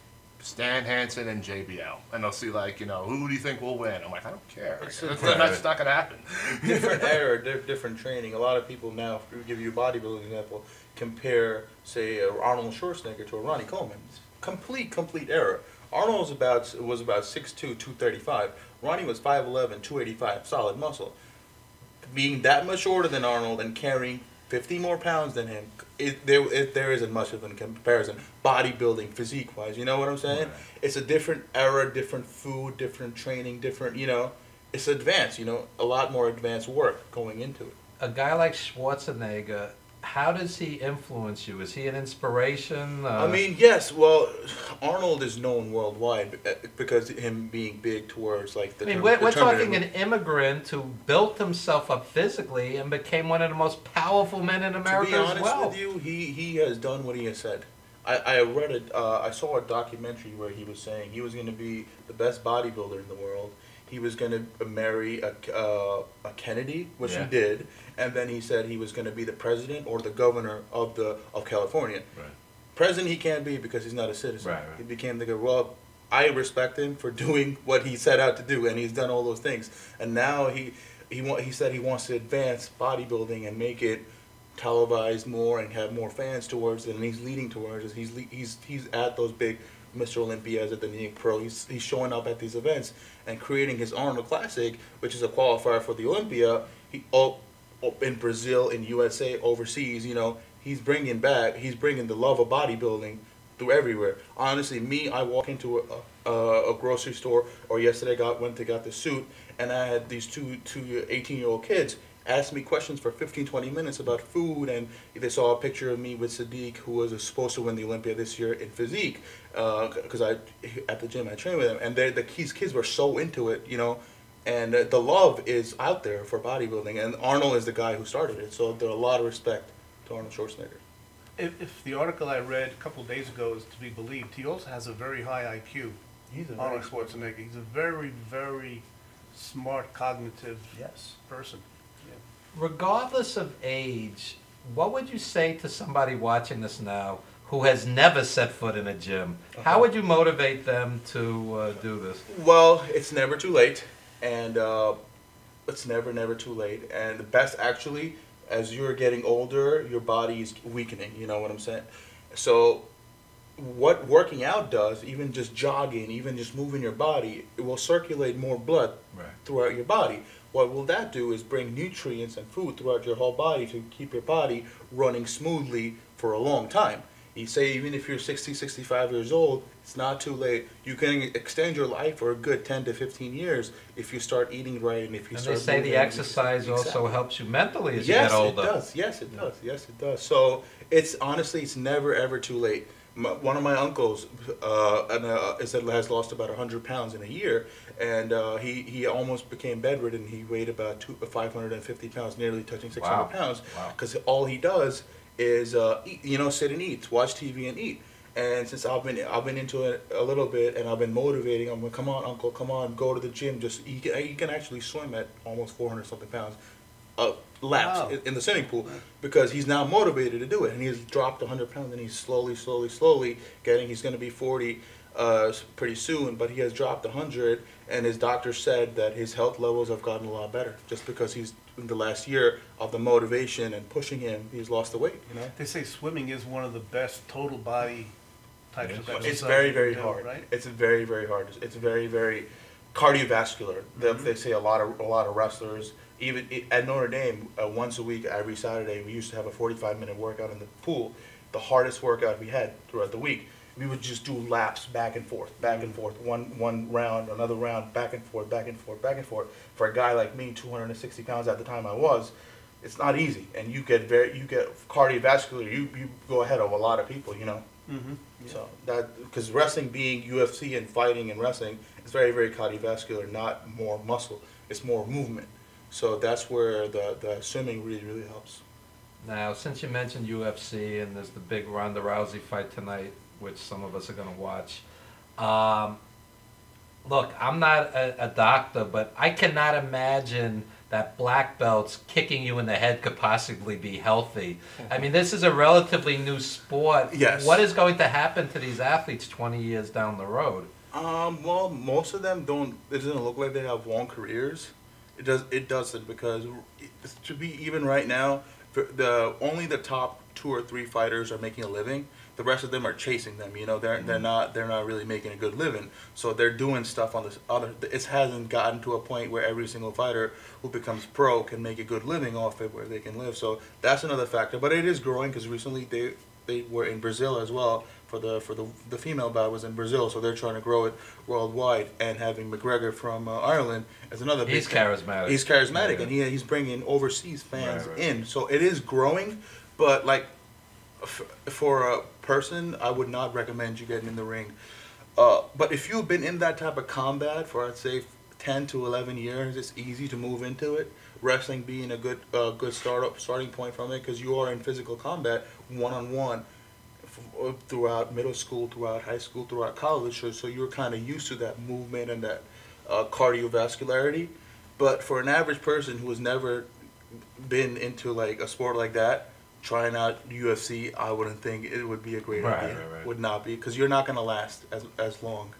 Stan Hansen and JBL, and they'll see like, you know, who do you think will win? I'm like, I don't care. It's That's a- not going to happen. Different era, different training. A lot of people now, if we give you a bodybuilding example, compare, say, Arnold Schwarzenegger to a Ronnie Coleman. It's complete error. Arnold was about 6'2", 235. Ronnie was 5'11", 285, solid muscle. Being that much shorter than Arnold and carrying 50 more pounds than him, there isn't much of a comparison. Bodybuilding, physique-wise, you know what I'm saying? Right. It's a different era, different food, different training, different, you know. It's advanced, you know, a lot more advanced work going into it. A guy like Schwarzenegger, how does he influence you? Is he an inspiration? I mean, yes. Well, Arnold is known worldwide because him being big towards like the. I mean, the we're Terminator talking an movie. immigrant who built himself up physically and became one of the most powerful men in America To be honest as well. with you, he has done what he has said. I read it. I saw a documentary where he was saying he was going to be the best bodybuilder in the world. He was going to marry a Kennedy, which Yeah. he did, and then he said he was going to be the president or the governor of California. Right. President he can't be because he's not a citizen. Right. He became the guy. Well, I respect him for doing what he set out to do, and he's done all those things. And now he said he wants to advance bodybuilding and make it televised more and have more fans towards it, and he's leading towards it. He's at those big Mr. Olympias at the New York Pro. He's showing up at these events and creating his Arnold Classic, which is a qualifier for the Olympia. In Brazil, in USA, overseas, you know, he's bringing the love of bodybuilding through everywhere. Honestly, I walk into a grocery store, or yesterday went to get the suit, and I had these two 18-year-old kids ask me questions for 15-20 minutes about food, and they saw a picture of me with Sadiq, who was supposed to win the Olympia this year in physique, because at the gym I train with them, and these kids were so into it, you know, and the love is out there for bodybuilding, and Arnold is the guy who started it, so there's a lot of respect to Arnold Schwarzenegger. If the article I read a couple of days ago is to be believed, he also has a very high IQ. Arnold Schwarzenegger. He's a very, very smart, cognitive person. Regardless of age, what would you say to somebody watching this now who has never set foot in a gym? How would you motivate them to do this? Well, it's never too late, and it's never too late. And the best, actually, as you're getting older, your body is weakening. You know what I'm saying? So, what working out does, even just jogging, even just moving your body, it will circulate more blood throughout your body. What will that do is bring nutrients and food throughout your whole body to keep your body running smoothly for a long time. You say even if you're 60, 65 years old, it's not too late. You can extend your life for a good 10 to 15 years if you start eating right and if you And start they say the moving. exercise also Exactly. helps you mentally as you get older. Yes, it does. Yes, it does. Yes, it does. So it's honestly, it's never ever too late. One of my uncles has lost about 100 pounds in a year, and he almost became bedridden. He weighed about 550 pounds, nearly touching 600 pounds, because all he does is eat, you know, sit and eat, watch TV and eat. And since I've been into it a little bit, and I've been motivating him, come on, uncle, come on, go to the gym. Just you can actually swim at almost 400 something pounds. Laps in the swimming pool, because he's now motivated to do it, and he's dropped 100 pounds, and he's slowly he's going to be 40 pretty soon, but he has dropped 100, and his doctor said that his health levels have gotten a lot better just because he's in the last year of the motivation and pushing him, he's lost the weight, you know. They say swimming is one of the best total body types of exercise. It's very, very you can do, hard. right? It's very, very hard. It's very, very cardiovascular. They say a lot of wrestlers. Even at Notre Dame, once a week, every Saturday, we used to have a 45-minute workout in the pool. The hardest workout we had throughout the week. we would just do laps back and forth, one round, another round, back and forth, back and forth, back and forth. For a guy like me, 260 pounds at the time I was, it's not easy, and you get cardiovascular. You go ahead of a lot of people, you know. Mm-hmm. Yeah. So that, because wrestling being UFC and fighting and wrestling, it's very, very cardiovascular, not more muscle. It's more movement. So that's where the swimming really, really helps. Now, since you mentioned UFC and there's the big Ronda Rousey fight tonight, which some of us are going to watch. Look, I'm not a doctor, but I cannot imagine that black belts kicking you in the head could possibly be healthy. I mean, this is a relatively new sport. Yes. What is going to happen to these athletes 20 years down the road? Well, most of them don't. It doesn't look like they have long careers. It doesn't, because to be even right now, only the top 2 or 3 fighters are making a living. The rest of them are chasing them. You know, they're not really making a good living. So they're doing stuff on this other. It hasn't gotten to a point where every single fighter who becomes pro can make a good living off it, where they can live. So that's another factor. But it is growing, because recently they were in Brazil as well. For the female bout was in Brazil, so they're trying to grow it worldwide. And having McGregor from Ireland as another big He's charismatic. He's charismatic, Yeah. and he's bringing overseas fans Right. in. So it is growing, but like for a person, I would not recommend you getting in the ring. But if you've been in that type of combat for, I'd say, 10 to 11 years, it's easy to move into it. Wrestling being a good starting point from it, because you are in physical combat one-on-one throughout middle school, throughout high school, throughout college. So you're kind of used to that movement and that cardiovascularity. But for an average person who has never been into like a sport like that, trying out UFC, I wouldn't think it would be a great idea. Right. Would not be, because you're not going to last as long.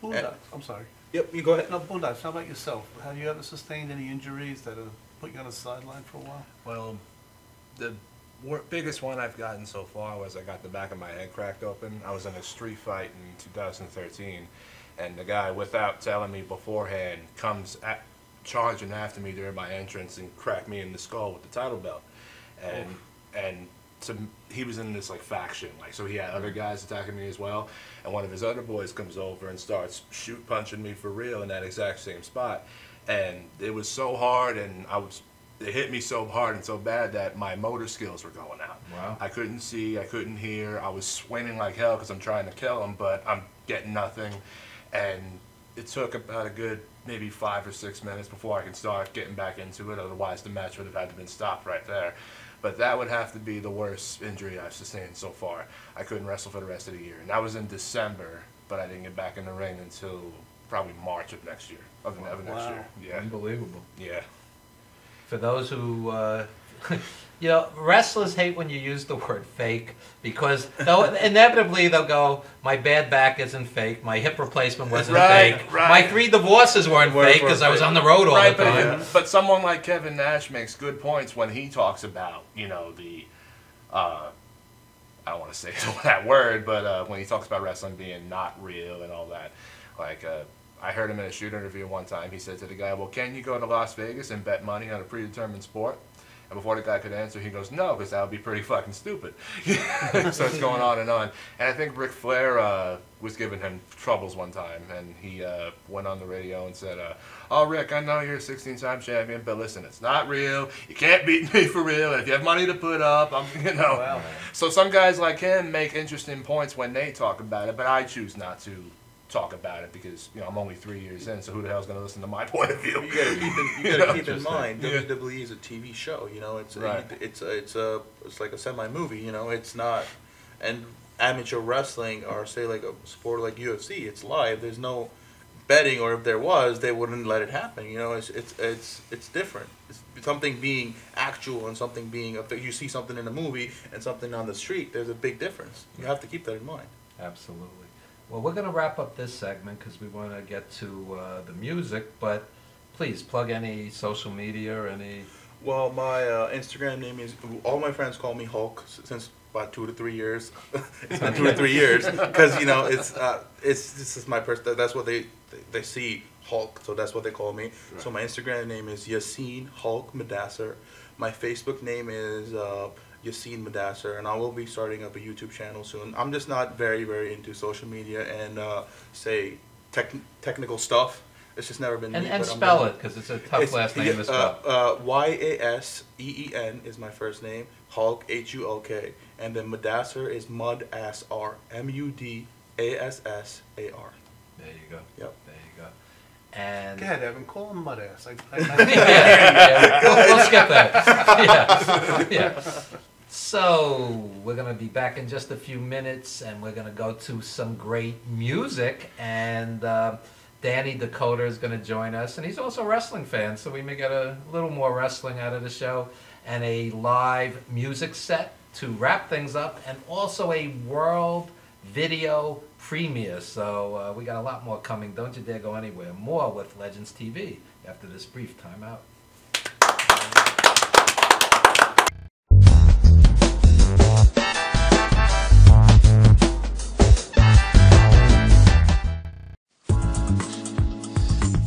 Boondocks, I'm sorry. Yep, you go ahead. No, Boondocks, how about yourself? Have you ever sustained any injuries that have put you on the sideline for a while? Well, the biggest one I've gotten so far was I got the back of my head cracked open. I was in a street fight in 2013, and the guy, without telling me beforehand, comes charging after me during my entrance and cracked me in the skull with the title belt. And he was in this like faction, like, so he had other guys attacking me as well, and one of his other boys comes over and starts punching me for real in that exact same spot, and it was so hard, and it hit me so hard and so bad that my motor skills were going out. Wow. I couldn't see, I couldn't hear, I was swinging like hell because I'm trying to kill him, but I'm getting nothing, and it took about a good maybe 5 or 6 minutes before I could start getting back into it, otherwise the match would have had to been stopped right there. But that would have to be the worst injury I've sustained so far. I couldn't wrestle for the rest of the year. And that was in December, but I didn't get back in the ring until probably March of next year. Next year. Yeah. Unbelievable. Yeah. For those who, you know, wrestlers hate when you use the word fake, because inevitably they'll go, my bad back isn't fake, my hip replacement wasn't fake, my 3 divorces weren't fake because I was on the road all the time. But someone like Kevin Nash makes good points when he talks about, you know, the, I don't want to say that word, but when he talks about wrestling being not real and all that. Like, I heard him in a shoot interview one time. He said to the guy, well, can you go to Las Vegas and bet money on a predetermined sport? And before the guy could answer, he goes, no, because that would be pretty fucking stupid. So it's going on. And I think Ric Flair was giving him troubles one time, and he went on the radio and said, oh, Rick, I know you're a 16-time champion, but listen, it's not real. You can't beat me for real. And if you have money to put up, you know. Wow. So some guys like him make interesting points when they talk about it, but I choose not to talk about it because, you know, I'm only 3 years in, so who the hell's going to listen to my point of view? You gotta keep in mind, WWE is a TV show. You know, it's like a semi-movie. You know, it's not. And amateur wrestling, or say like a sport like UFC, it's live. There's no betting, or if there was, they wouldn't let it happen. You know, it's different. It's something being actual and something being, you see something in a movie and something on the street. There's a big difference. You have to keep that in mind. Absolutely. Well, we're going to wrap up this segment because we want to get to the music, but please plug any social media or any... Well, my Instagram name is, all my friends call me Hulk since about 2 to 3 years. It's been 2 to 3 years because, you know, this is my person. That's what they see, Hulk, so that's what they call me. Right. So my Instagram name is Yassine Hulk Madhousetv. My Facebook name is Yassine Madhousetv, and I will be starting up a YouTube channel soon. I'm just not very, very into social media and say technical stuff. It's just never been me. And spell it, because it's a tough last name to spell. Yasseen is my first name, Hulk, H-U-O-K, and then Madhousetv is Mudassar, M-U-D-A-S-S-A-R. There you go. Yep. There you go. And Go ahead, Evan. Call him Mudass. We'll skip that. Yeah. So we're going to be back in just a few minutes, and we're going to go to some great music. And Danny Dakota is going to join us, and he's also a wrestling fan, so we may get a little more wrestling out of the show, and a live music set to wrap things up, and also a world video premiere. So we got a lot more coming. Don't you dare go anywhere. More with Legends TV after this brief timeout.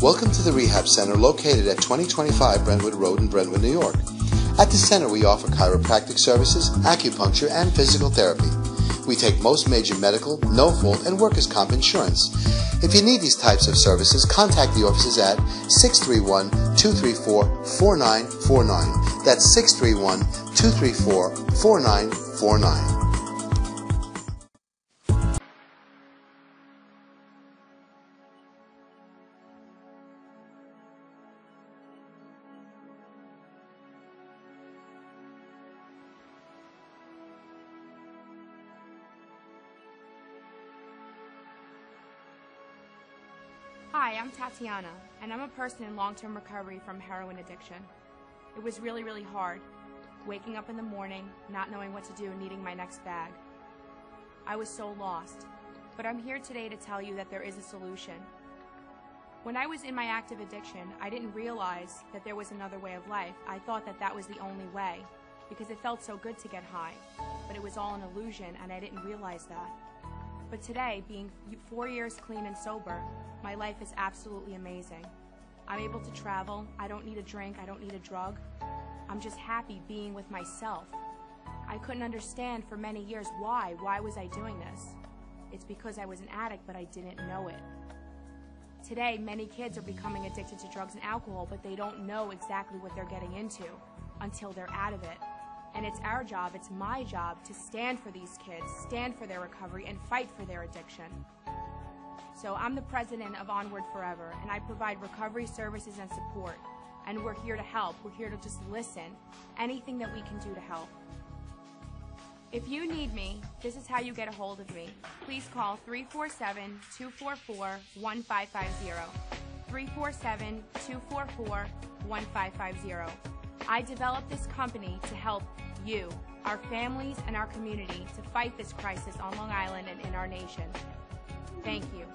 Welcome to the Rehab Center located at 2025 Brentwood Road in Brentwood, New York. At the center we offer chiropractic services, acupuncture, and physical therapy. We take most major medical, no-fault, and workers' comp insurance. If you need these types of services, contact the offices at 631-234-4949. That's 631-234-4949. Hi, I'm Tatiana, and I'm a person in long-term recovery from heroin addiction. It was really, really hard, waking up in the morning, not knowing what to do, needing my next bag. I was so lost, but I'm here today to tell you that there is a solution. When I was in my active addiction, I didn't realize that there was another way of life. I thought that that was the only way, because it felt so good to get high, but it was all an illusion, and I didn't realize that. But today, being 4 years clean and sober, my life is absolutely amazing. I'm able to travel, I don't need a drink, I don't need a drug. I'm just happy being with myself. I couldn't understand for many years why was I doing this? It's because I was an addict, but I didn't know it. Today, many kids are becoming addicted to drugs and alcohol, but they don't know exactly what they're getting into until they're out of it. And it's our job, it's my job, to stand for these kids, stand for their recovery, and fight for their addiction. So I'm the president of Onward Forever, and I provide recovery services and support. And we're here to help. We're here to just listen. Anything that we can do to help. If you need me, this is how you get a hold of me. Please call 347-244-1550. 347-244-1550. I developed this company to help you, our families, and our community to fight this crisis on Long Island and in our nation. Thank you.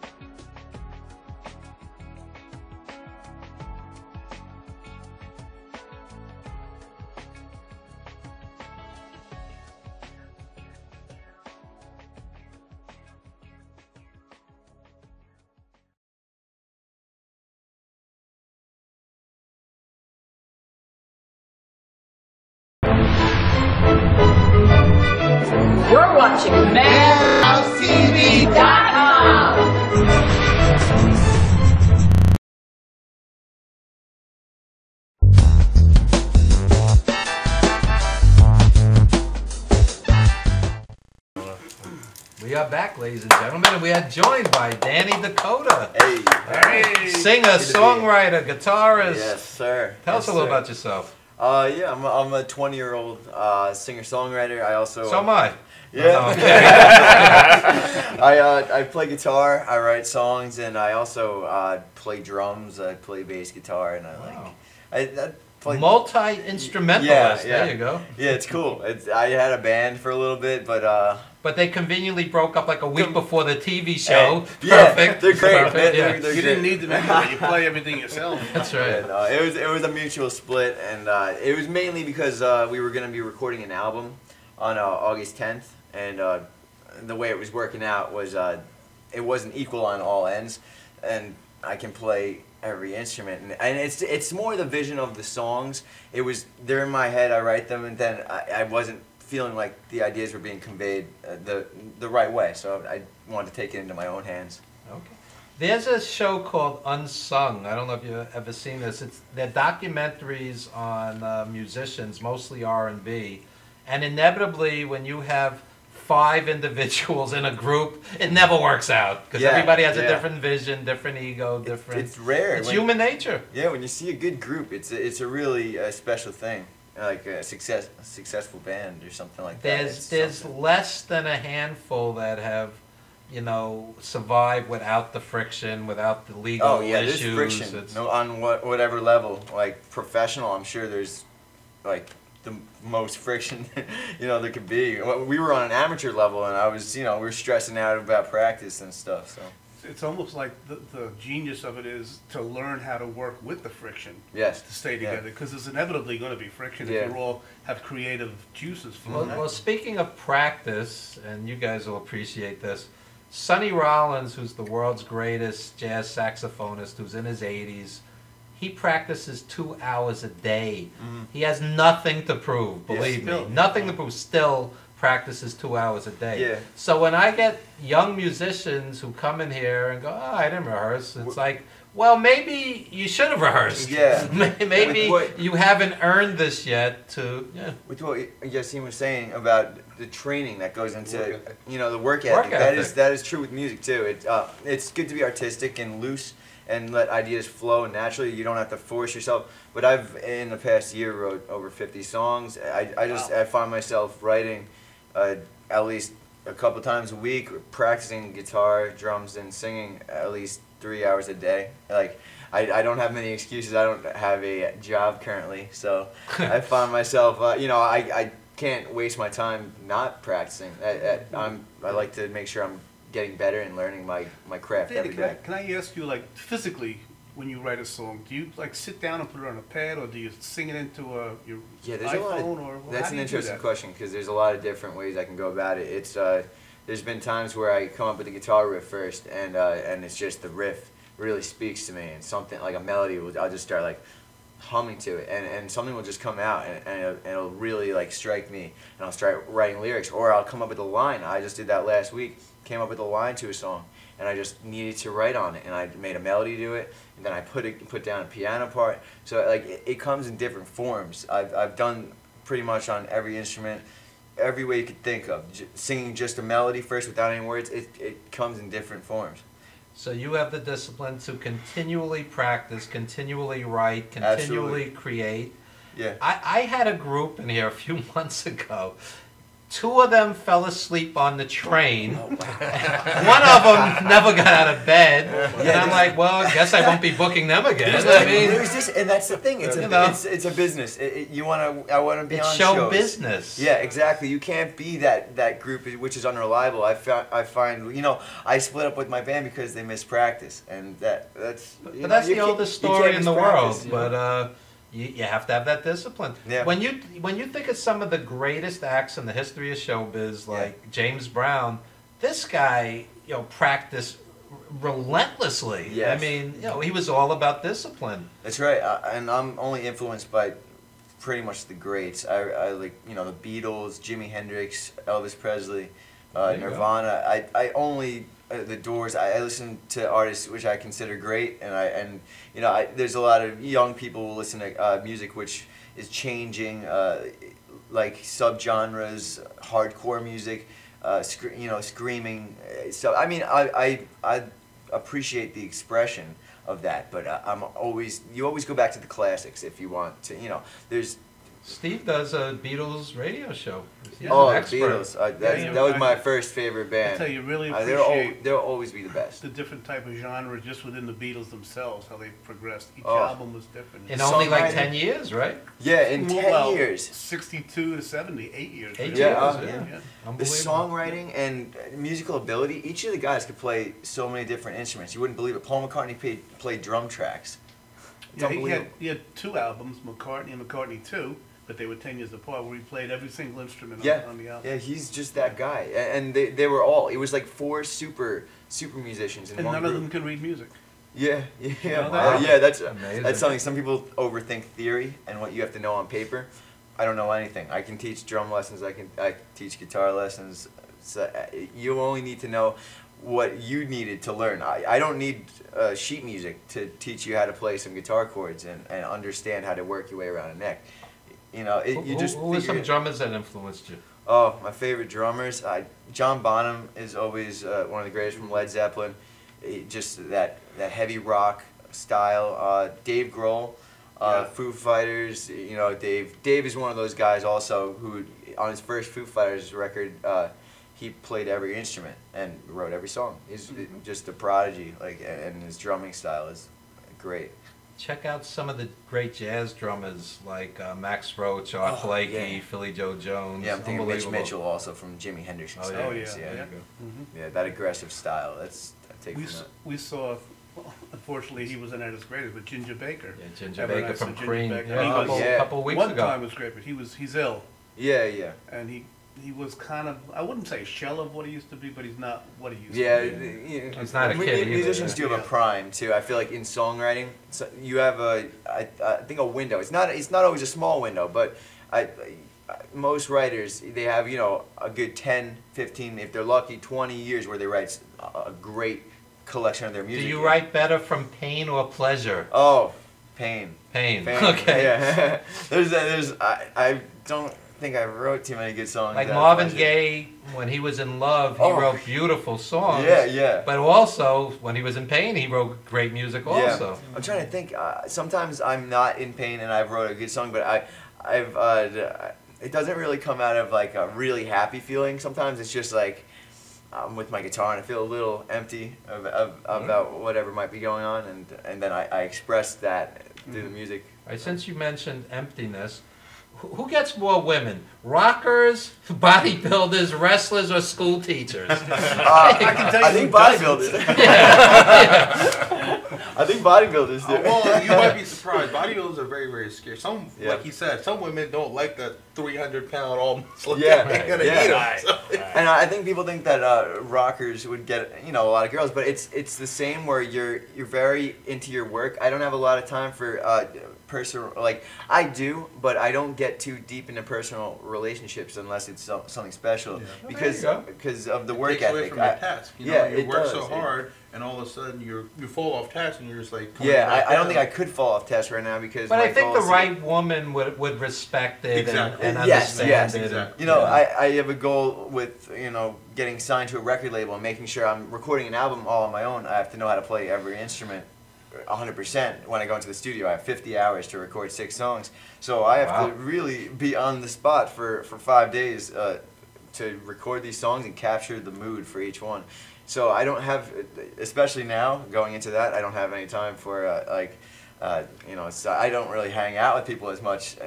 You're watching Madhousetv.com. We are back, ladies and gentlemen, and we are joined by Danny Dakota. Hey. Singer, songwriter, guitarist. Yes, sir. Tell us a little about yourself. Yeah, I'm a 20-year-old singer-songwriter. I also... So am I. Yeah. I play guitar, I write songs, and I also play drums. I play bass guitar, and I play... Multi-instrumentalist, there you go. Yeah, it's cool. I had a band for a little bit, but... But they conveniently broke up like a week before the TV show. Yeah, Perfect. they're great. Perfect. They're You didn't need them anyway. You play everything yourself. That's right. Yeah, no, it was a mutual split, and it was mainly because we were going to be recording an album on August 10th, and the way it was working out was it wasn't equal on all ends, and I can play every instrument, and it's more the vision of the songs. They're in my head, I write them, and then I wasn't feeling like the ideas were being conveyed the right way. So I wanted to take it into my own hands. Okay. There's a show called Unsung. I don't know if you've ever seen this. They're documentaries on musicians, mostly R&B. And inevitably, when you have 5 individuals in a group, it never works out. Because everybody has a different vision, different ego, different... It's rare. It's human nature. Yeah, when you see a good group, it's a really special thing. Like a successful band or something like that. There's less than a handful that have, you know, survived without the friction, without the legal issues. There's friction. No, on whatever level, like professional, I'm sure there's like the most friction, you know, there could be. We were on an amateur level, and I was, you know, we were stressing out about practice and stuff. So it's almost like the genius of it is to learn how to work with the friction. Yes. To stay together, because there's inevitably going to be friction if you all have creative juices flowing. Well, speaking of practice, and you guys will appreciate this, Sonny Rollins, who's the world's greatest jazz saxophonist, who's in his 80s, he practices 2 hours a day. He has nothing to prove, believe me. Nothing to prove. Still practices 2 hours a day. Yeah. So when I get young musicians who come in here and go, oh, I didn't rehearse, it's like, well, maybe you should have rehearsed. Yeah. Maybe you haven't earned this yet to... Yeah. With what Yassine was saying about the training that goes into, you know, the work ethic. That is true with music, too. It's good to be artistic and loose and let ideas flow naturally. You don't have to force yourself. But I've, in the past year, wrote over 50 songs. I find myself writing at least a couple times a week, practicing guitar, drums, and singing at least 3 hours a day. Like, I don't have many excuses. I don't have a job currently, so I find myself, you know, I can't waste my time not practicing. I like to make sure I'm getting better and learning my craft every day. Can I ask you, like, physically, when you write a song, do you like sit down and put it on a pad, or do you sing it into your iPhone? That's an interesting question, because there's a lot of different ways I can go about it. It's there's been times where I come up with the guitar riff first, and it's just the riff really speaks to me, and something like a melody I'll just start like humming to it, and something will just come out, and it'll really like strike me, and I'll start writing lyrics, or I'll come up with a line. I just did that last week. Came up with a line to a song, and I just needed to write on it, and I made a melody to it, and then I put down a piano part. So like it comes in different forms. I've done pretty much on every instrument, every way you could think of. Singing just a melody first without any words, it comes in different forms. So you have the discipline to continually practice, continually write, continually create. Yeah. I had a group in here a few months ago. 2 of them fell asleep on the train. One of them never got out of bed. And I'm like, well, I guess I won't be booking them again. I mean, there's this, and that's the thing. It's a business. I want to be on shows. It's show business. Yeah, exactly. You can't be that group which is unreliable. I find, you know, I split up with my band because they missed practice, and that's. But that's the oldest story in the world. But. You have to have that discipline. Yeah. When you think of some of the greatest acts in the history of showbiz, like James Brown, this guy, you know, practiced relentlessly. Yes. I mean, you know, he was all about discipline. That's right, and I'm only influenced by pretty much the greats. I like, you know, the Beatles, Jimi Hendrix, Elvis Presley, Nirvana. I only the Doors. I listen to artists which I consider great, and you know, there's a lot of young people who listen to music which is changing, like subgenres, hardcore music, you know, screaming. So I mean, I appreciate the expression of that, but you always go back to the classics if you want to. You know, Steve does a Beatles radio show. He's the an expert. Beatles. That was my first favorite band. I tell you, really appreciate they'll always be the best. The different type of genre just within the Beatles themselves, how they progressed. Each album was different. In only like 10 years, right? Yeah, in 10 years. 62 to 70, 8 years. 8 years, yeah. The songwriting and musical ability, each of the guys could play so many different instruments. You wouldn't believe it. Paul McCartney played drum tracks. Yeah, he had 2 albums, McCartney and McCartney 2. But they were 10 years apart, where he played every single instrument on the album. Yeah, he's just that guy. And they were all, it was like 4 super musicians in one group. And none of them can read music. Yeah. Wow. Yeah, that's amazing. That's something. Some people overthink theory and what you have to know on paper. I don't know anything. I can teach drum lessons. I teach guitar lessons. So you only need to know what you needed to learn. I don't need sheet music to teach you how to play some guitar chords and understand how to work your way around a neck. You know, who were some drummers that influenced you? Oh, my favorite drummers. John Bonham is always one of the greatest from Led Zeppelin. Just that heavy rock style. Dave Grohl, Foo Fighters. You know, Dave is one of those guys also who, on his first Foo Fighters record, he played every instrument and wrote every song. He's just a prodigy, and his drumming style is great. Check out some of the great jazz drummers like Max Roach, Art Blakey, Philly Joe Jones. Yeah, I'm thinking Mitch Mitchell also from Jimi Hendrix. Yeah, that aggressive style. We saw, well, unfortunately, he wasn't at his greatest, but Ginger Baker. Yeah, Ginger Baker from Cream. A couple weeks ago. One time was great, but he's ill. Yeah. And he was kind of, I wouldn't say a shell of what he used to be, but he's not what he used to be. Yeah, he's not a kid either. Musicians do have a prime too. I feel like in songwriting, you have I think a window. It's not always a small window, but most writers, they have, you know, a good 10, 15, if they're lucky, 20 years where they write a great collection of their music. Do you write better from pain or pleasure? Oh, pain. Pain. Okay. Yeah. I don't think I wrote too many good songs. Like Marvin Gaye, when he was in love, he wrote beautiful songs. Yeah. But also, when he was in pain, he wrote great music also. Yeah. I'm trying to think. Sometimes I'm not in pain and I've wrote a good song, but it doesn't really come out of like a really happy feeling. Sometimes it's just like I'm with my guitar and I feel a little empty about whatever might be going on, and then I express that through the music. Right, since you mentioned emptiness, who gets more women? Rockers, bodybuilders, wrestlers, or school teachers? I think bodybuilders. I think bodybuilders do. Well, you might be surprised. Bodybuilders are very, very scarce. Like he said, some women don't like that 300-pound all muscle guy. Gonna eat them. So. And I think people think that rockers would get, you know, a lot of girls, but it's the same where you're very into your work. I don't have a lot of time for personal, like I do, but I don't get too deep into personal relationships unless it's something special because of the work ethic. It takes away from your task. You know, you work so hard, and all of a sudden you fall off task, and you're just like. I don't think I could fall off task right now because. But I think the right woman would respect it and understand it. Exactly. You know, I have a goal with, you know, getting signed to a record label and making sure I'm recording an album all on my own. I have to know how to play every instrument 100% when I go into the studio. I have 50 hours to record 6 songs. So I have to really be on the spot for 5 days to record these songs and capture the mood for each one. So I don't have, especially now, going into that, I don't have any time for, you know, so I don't really hang out with people as much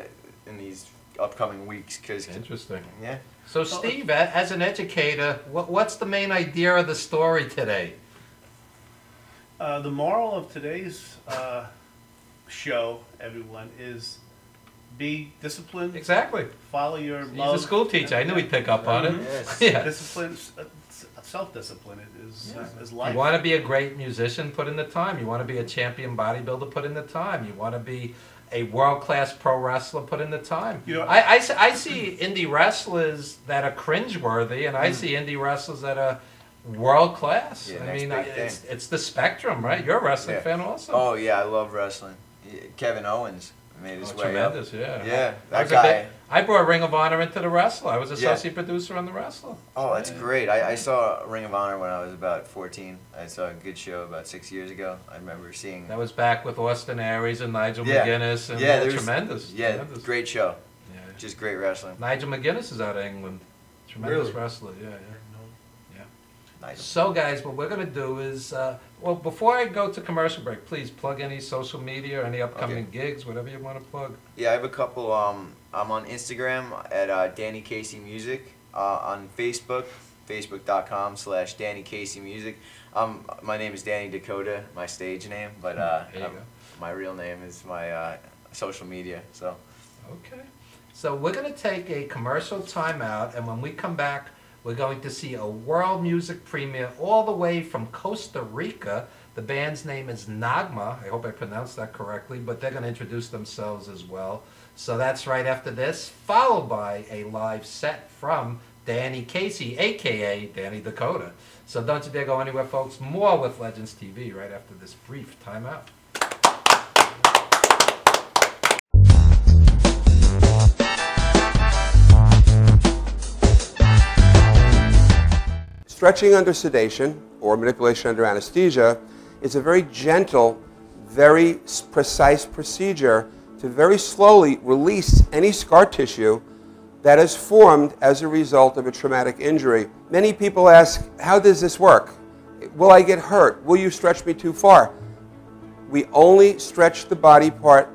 in these upcoming weeks. Interesting. Yeah. So Steve, as an educator, what's the main idea of the story today? The moral of today's show, everyone, is be disciplined. Exactly. Follow your love. He's a school teacher. I knew he'd pick up on it. Yes. Yeah. Discipline, self-discipline is life. You want to be a great musician, put in the time. You want to be a champion bodybuilder, put in the time. You want to be a world-class pro wrestler, put in the time. You know, I see indie wrestlers that are cringeworthy, and I see indie wrestlers that are world class. Yeah, I mean, it's the spectrum, right? You're a wrestling fan also. Oh yeah, I love wrestling. Kevin Owens made his way tremendous, up. Yeah, that guy. I brought Ring of Honor into the Wrestler. I was associate producer on the Wrestler. Oh, that's great. I saw Ring of Honor when I was about 14. I saw a good show about 6 years ago. I remember seeing. That was back with Austin Aries and Nigel McGuinness. And tremendous. Yeah, tremendous. Great show. Yeah. Just great wrestling. Nigel McGuinness is out of England. Tremendous Really? wrestler. Yeah. Nice. So guys, what we're going to do is, well, before I go to commercial break, please plug any social media, any upcoming gigs, whatever you want to plug. Yeah, I have a couple. I'm on Instagram at Danny Casey Music. On Facebook, facebook.com/Danny Casey Music. My name is Danny Dakota, my stage name, but my real name is my social media. So. Okay. So we're going to take a commercial timeout, and when we come back, we're going to see a world music premiere all the way from Costa Rica. The band's name is Nagma. I hope I pronounced that correctly, but they're going to introduce themselves as well. So that's right after this, followed by a live set from Danny Casey, a.k.a. Danny Dakota. So don't you dare go anywhere, folks. More with Legends TV right after this brief timeout. Stretching under sedation or manipulation under anesthesia is a very gentle, very precise procedure to very slowly release any scar tissue that is formed as a result of a traumatic injury. Many people ask, how does this work? Will I get hurt? Will you stretch me too far? We only stretch the body part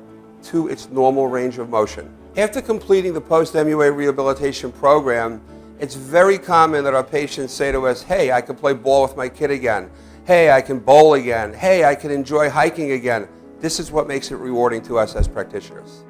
to its normal range of motion. After completing the post-MUA rehabilitation program, it's very common that our patients say to us, hey, I can play ball with my kid again. Hey, I can bowl again. Hey, I can enjoy hiking again. This is what makes it rewarding to us as practitioners.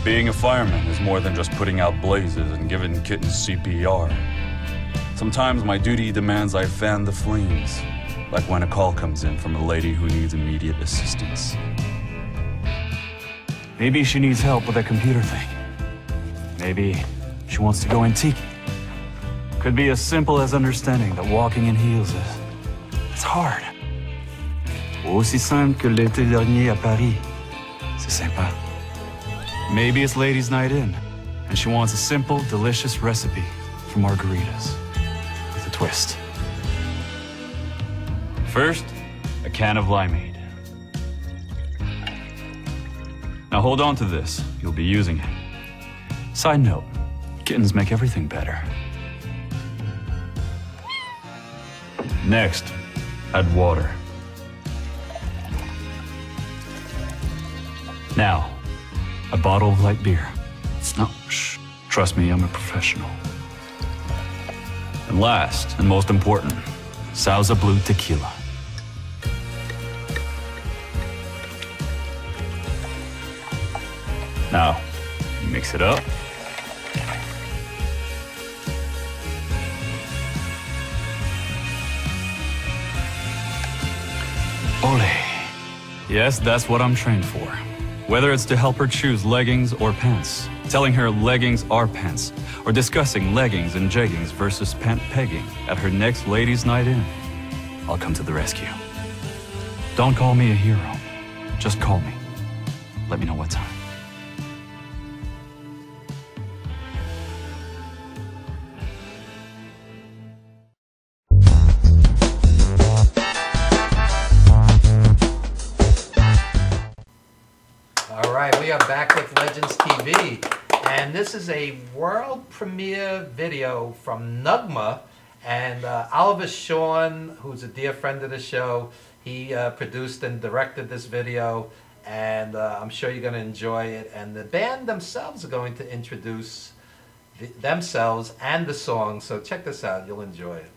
Being a fireman is more than just putting out blazes and giving kittens CPR. Sometimes my duty demands I fan the flames, like when a call comes in from a lady who needs immediate assistance. Maybe she needs help with a computer thing. Maybe she wants to go antique. Could be as simple as understanding that walking in heels it's hard. Aussi simple que l'été dernier à Paris. C'est sympa. Maybe it's ladies' night in, and she wants a simple, delicious recipe for margaritas with a twist. First, a can of limeade. Now hold on to this, you'll be using it. Side note, kittens make everything better. Next, add water. Now, a bottle of light beer. No, shh. Trust me, I'm a professional. And last, and most important, Sauza Blue tequila. Now, mix it up. Ole. Yes, that's what I'm trained for. Whether it's to help her choose leggings or pants, telling her leggings are pants, or discussing leggings and jeggings versus pant pegging at her next ladies' night in, I'll come to the rescue. Don't call me a hero. Just call me. Let me know what time. All right, we are back with Legends TV, and this is a world premiere video from Nugma, and Oliver Shawn, who's a dear friend of the show, he produced and directed this video, and I'm sure you're going to enjoy it, and the band themselves are going to introduce themselves and the song, so check this out, you'll enjoy it.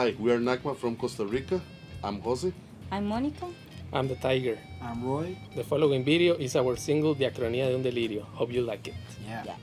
Hi, we are NACMA from Costa Rica. I'm Jose. I'm Monica. I'm the Tiger. I'm Roy. The following video is our single Diacronía de un Delirio. Hope you like it. Yeah.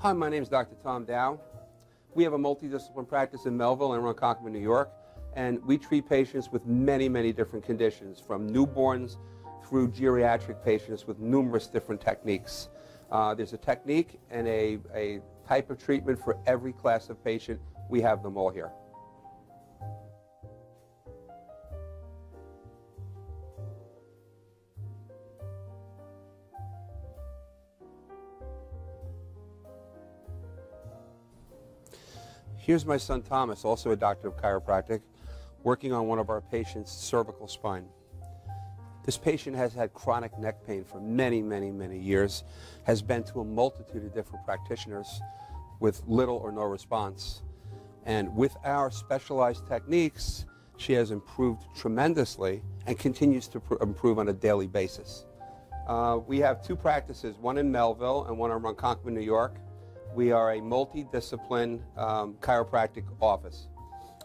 Hi, my name is Dr. Tom Dow. We have a multidisciplinary practice in Melville and Ronkonkoma, New York. And we treat patients with many, many different conditions, from newborns through geriatric patients with numerous different techniques. There's a technique and a type of treatment for every class of patient. We have them all here. Here's my son Thomas, also a doctor of chiropractic, working on one of our patients' cervical spine. This patient has had chronic neck pain for many, many, many years, has been to a multitude of different practitioners with little or no response. And with our specialized techniques, she has improved tremendously and continues to improve on a daily basis. We have two practices, one in Melville and one in Ronkonkoma, New York. We are a multidiscipline chiropractic office.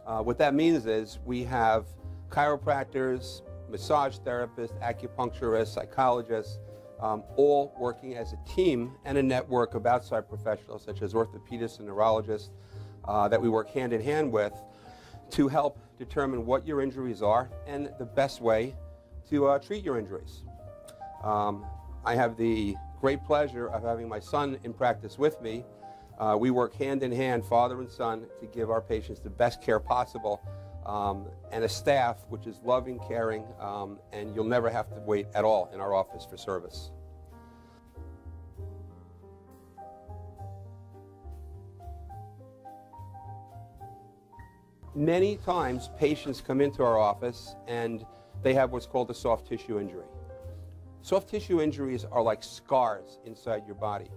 What that means is we have chiropractors, massage therapists, acupuncturists, psychologists, all working as a team and a network of outside professionals such as orthopedists and neurologists that we work hand in hand with to help determine what your injuries are and the best way to treat your injuries. I have the great pleasure of having my son in practice with me. We work hand in hand, father and son, to give our patients the best care possible, and a staff which is loving, caring, and you'll never have to wait at all in our office for service. Many times patients come into our office and they have what's called a soft tissue injury. Soft tissue injuries are like scars inside your body.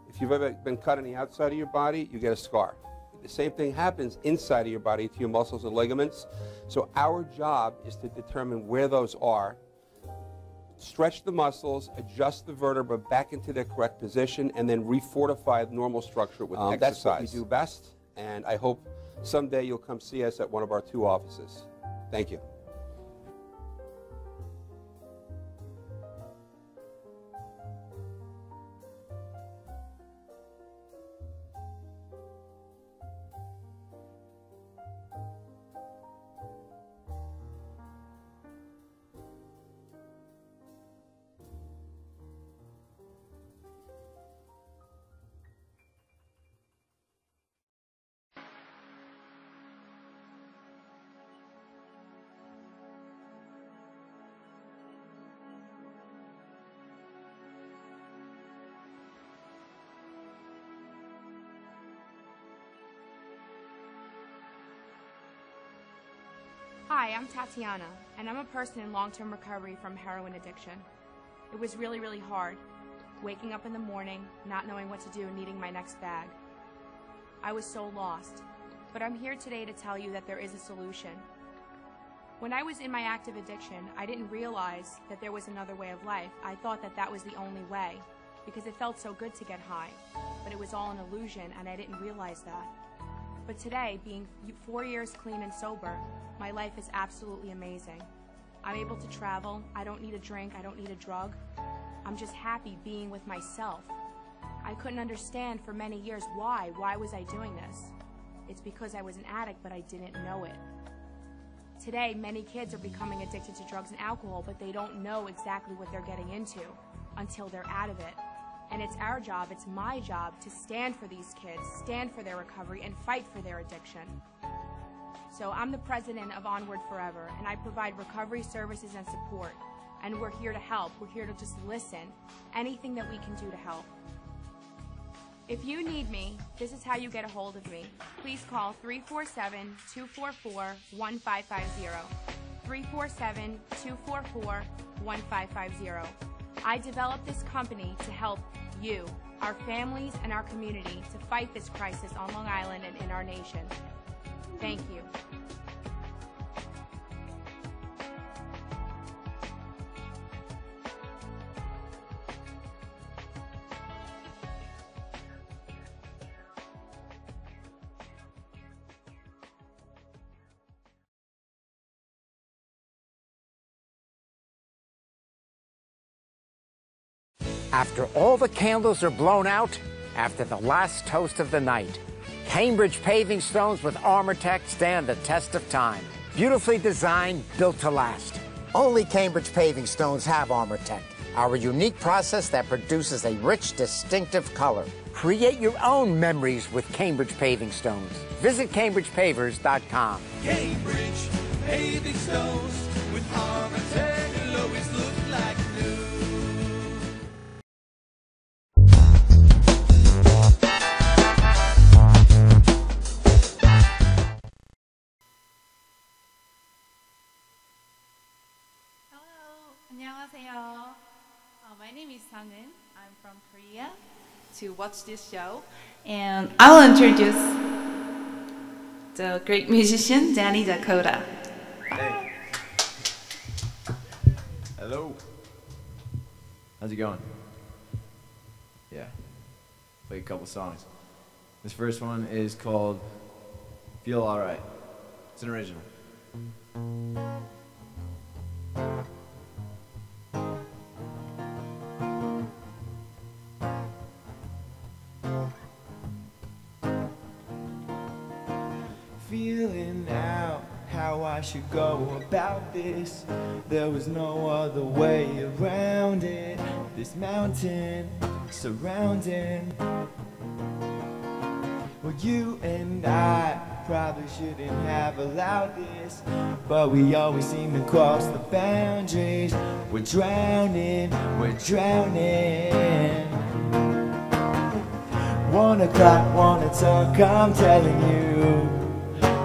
If you've ever been cut on the outside of your body, you get a scar. The same thing happens inside of your body to your muscles and ligaments. So our job is to determine where those are, stretch the muscles, adjust the vertebra back into their correct position, and then refortify the normal structure with exercise. That's what we do best, and I hope someday you'll come see us at one of our two offices. Thank you. Hi, I'm Tatiana, and I'm a person in long-term recovery from heroin addiction. It was really, really hard, waking up in the morning, not knowing what to do, needing my next bag. I was so lost, but I'm here today to tell you that there is a solution. When I was in my active addiction, I didn't realize that there was another way of life. I thought that that was the only way, because it felt so good to get high, but it was all an illusion, and I didn't realize that. But today, being 4 years clean and sober, my life is absolutely amazing. I'm able to travel, I don't need a drink, I don't need a drug. I'm just happy being with myself. I couldn't understand for many years why was I doing this? It's because I was an addict, but I didn't know it. Today, many kids are becoming addicted to drugs and alcohol, but they don't know exactly what they're getting into until they're out of it. And it's our job, it's my job, to stand for these kids, stand for their recovery, and fight for their addiction. So I'm the president of Onward Forever, and I provide recovery services and support. And we're here to help. We're here to just listen. Anything that we can do to help. If you need me, this is how you get a hold of me. Please call 347-244-1550. 347-244-1550. I developed this company to help you, our families, and our community to fight this crisis on Long Island and in our nation. Thank you. After all the candles are blown out, after the last toast of the night, Cambridge paving stones with Armortech stand the test of time. Beautifully designed, built to last. Only Cambridge paving stones have Armor-Tec, our unique process that produces a rich, distinctive color. Create your own memories with Cambridge paving stones. Visit CambridgePavers.com. Cambridge paving stones with Armor-Tec will always look like new. 안녕하세요. My name is Sang-eun. I'm from Korea to watch this show. And I will introduce the great musician, Danny Dakota. Hey. Hello. How's it going? Yeah. Play a couple songs. This first one is called Feel Alright. It's an original. Feeling out how I should go about this. There was no other way around it. This mountain surrounding. Well, you and I probably shouldn't have allowed this, but we always seem to cross the boundaries. We're drowning, we're drowning. 1 o'clock, wanna talk, I'm telling you.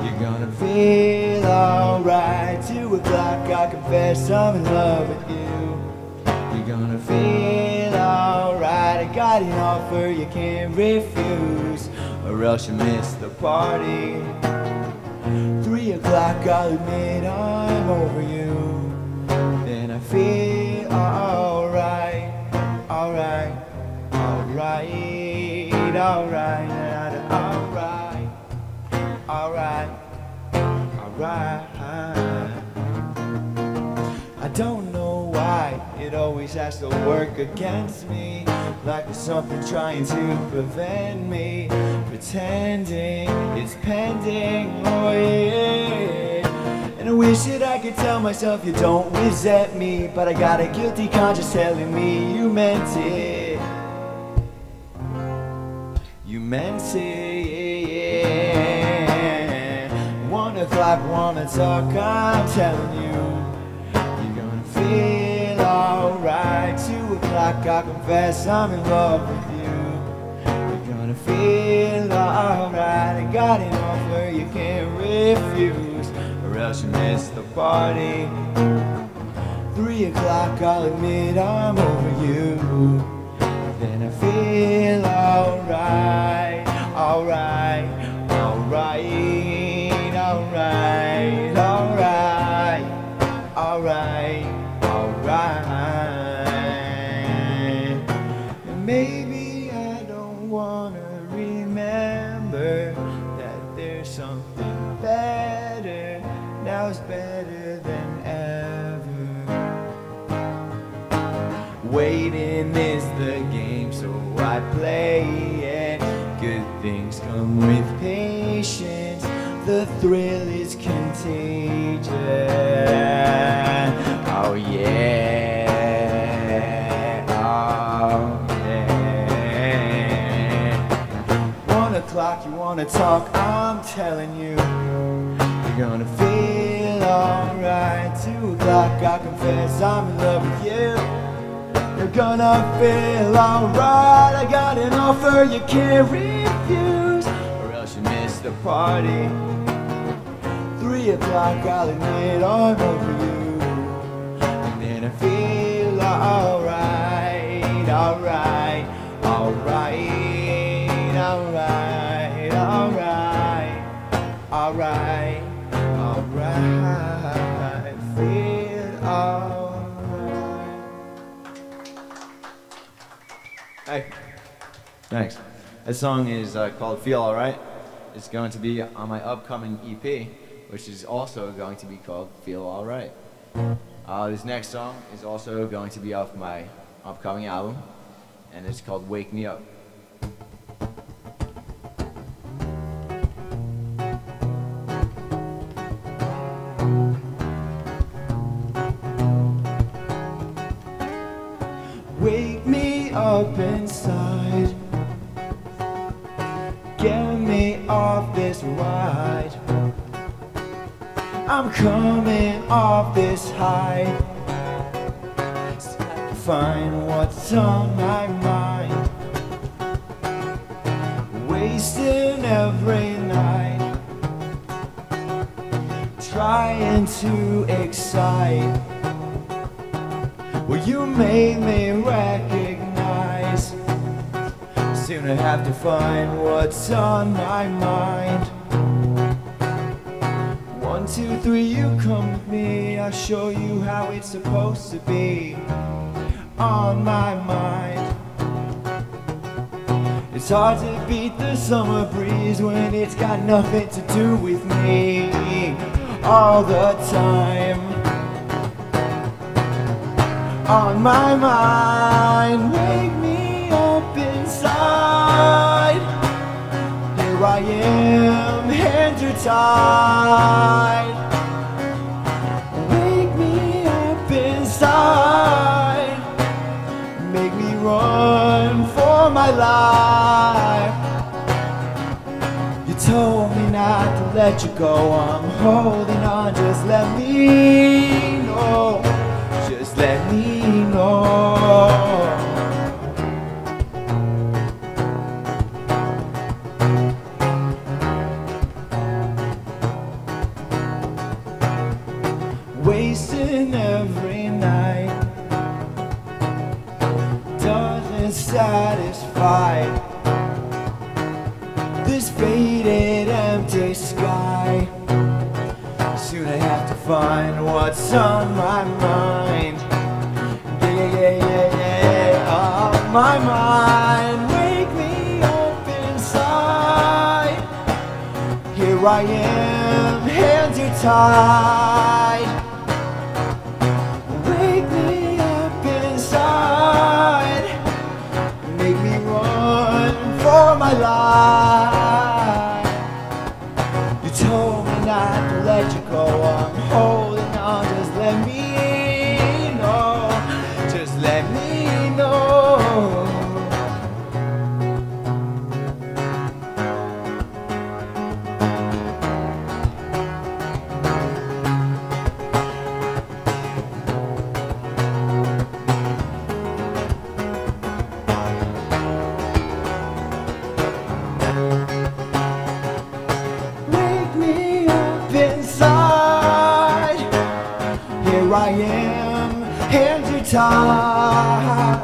You're gonna feel alright. 2 o'clock, I confess I'm in love with you. You're gonna feel alright. I got an offer you can't refuse, or else you miss the party. 3 o'clock, I'll admit I'm over you. Then I feel alright, alright, alright, alright, alright, alright, alright. I don't know why it always has to work against me, like there's something trying to prevent me, pretending it's pending, oh yeah. And I wish that I could tell myself you don't resent me, but I got a guilty conscience telling me you meant it. You meant it. 1 o'clock, wanna talk, I'm telling you. You're gonna feel alright. 2 o'clock, I confess I'm in love with you. You're gonna feel alright. I got an offer you can't refuse, or else you miss the party. 3 o'clock, I'll admit I'm over you. Then I feel alright, alright, alright, alright, alright, alright, alright. And maybe I don't wanna remember that there's something better. Now it's better than ever. Waiting is the game, so I play it. Good things come with patience. The thrill is contagious. Oh yeah, oh yeah. 1 o'clock, you wanna talk, I'm telling you. You're gonna feel alright. 2 o'clock, I confess I'm in love with you. You're gonna feel alright. I got an offer you can't refuse, or else you miss the party. 3 o'clock, I'll admit I'm over you. And then I feel alright, alright, alright, alright, alright, alright, alright, feel alright. Hey, thanks. That song is called Feel Alright. It's going to be on my upcoming EP, which is also going to be called Feel Alright. This next song is also going to be off my upcoming album, and it's called Wake Me Up. Wake me up inside. Get me off this ride. I'm coming off this high. It's time to find what's on my mind. Wasting every night, trying to excite. Well, you made me recognize. Soon I have to find what's on my mind. 1, 2, 3, you come with me. I'll show you how it's supposed to be on my mind. It's hard to beat the summer breeze when it's got nothing to do with me all the time. On my mind, wake me up inside. Here I am, hands are tied. Wake me up inside. Make me run for my life. You told me not to let you go. I'm holding on, just let me know. Just let me know. Wasting every night doesn't satisfy this faded empty sky. Soon I have to find what's on my mind. Yeah, on my mind. Wake me up inside. Here I am, hands are tied. Wake me up inside. Make me run for my life. You told me not to let you go. I'm holding on, just let me know. Just let me know. Wake me up inside. Here I am, hands are tied.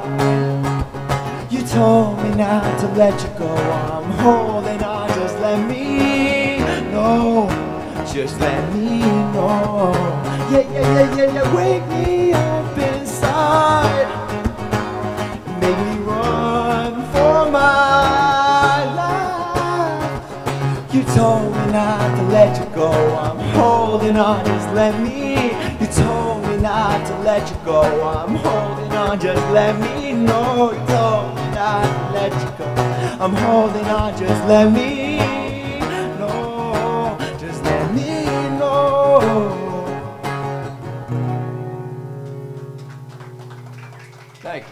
You told me not to let you go. I'm holding on, just let me know. Just let me know. Yeah. Wake me up inside. Make me run for my life. You told me not to let you go. I'm holding on, just let me. You told me not to let you go. I'm holding on, just let me know. You told me not to let you go. I'm holding on, just let me know. Just let me know. Thank you.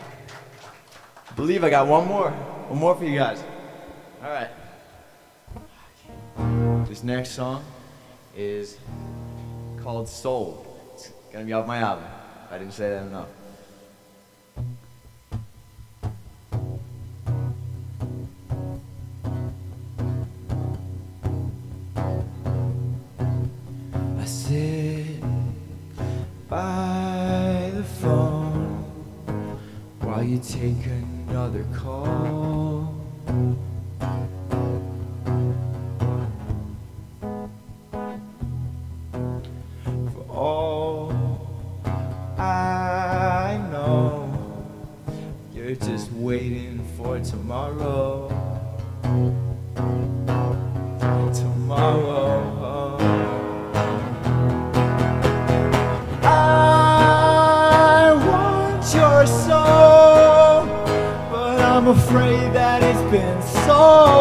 I believe I got one more for you guys. All right. This next song is called Soul. It's gonna be off my album. I didn't say that enough. I sit by the phone while you take another call. For all I know, you're just waiting for tomorrow. Tomorrow. I want your soul, but I'm afraid that it's been sold.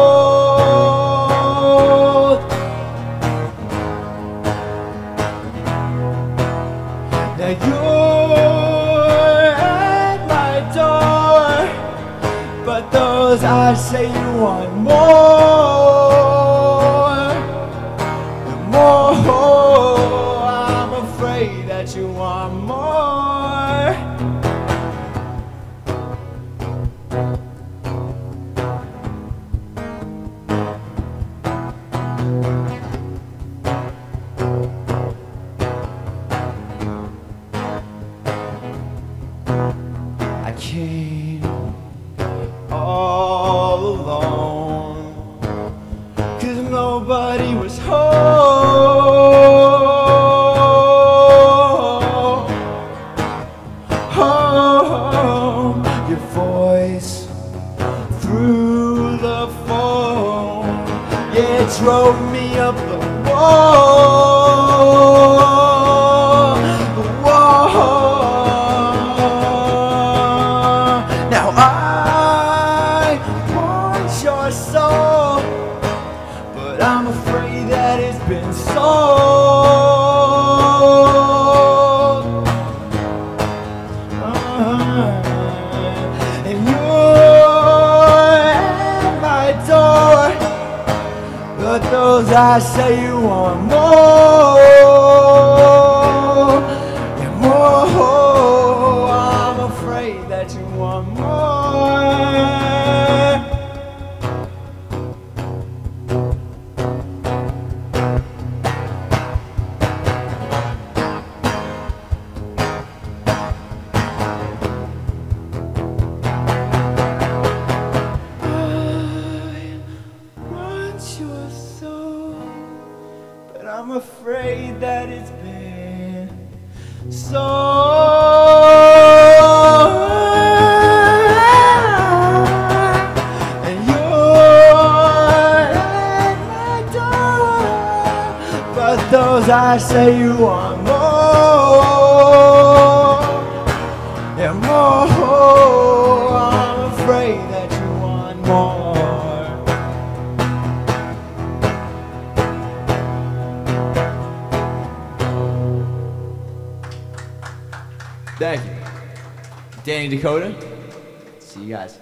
Now you're at my door. I say you want more, and more. I'm afraid that you want more. I came all alone, 'cause nobody was home. Your voice through the phone, yeah, it drove me up the wall. Now I want your soul, but I'm afraid that it's been sold. And you're at my door, but those I say you want more and more. I'm afraid that you want more. Your soul, but I'm afraid that it's been sold. And you're at my door, but those I say you want more and more. I'm afraid that you want more. Thank you. Danny Dakota. See you guys.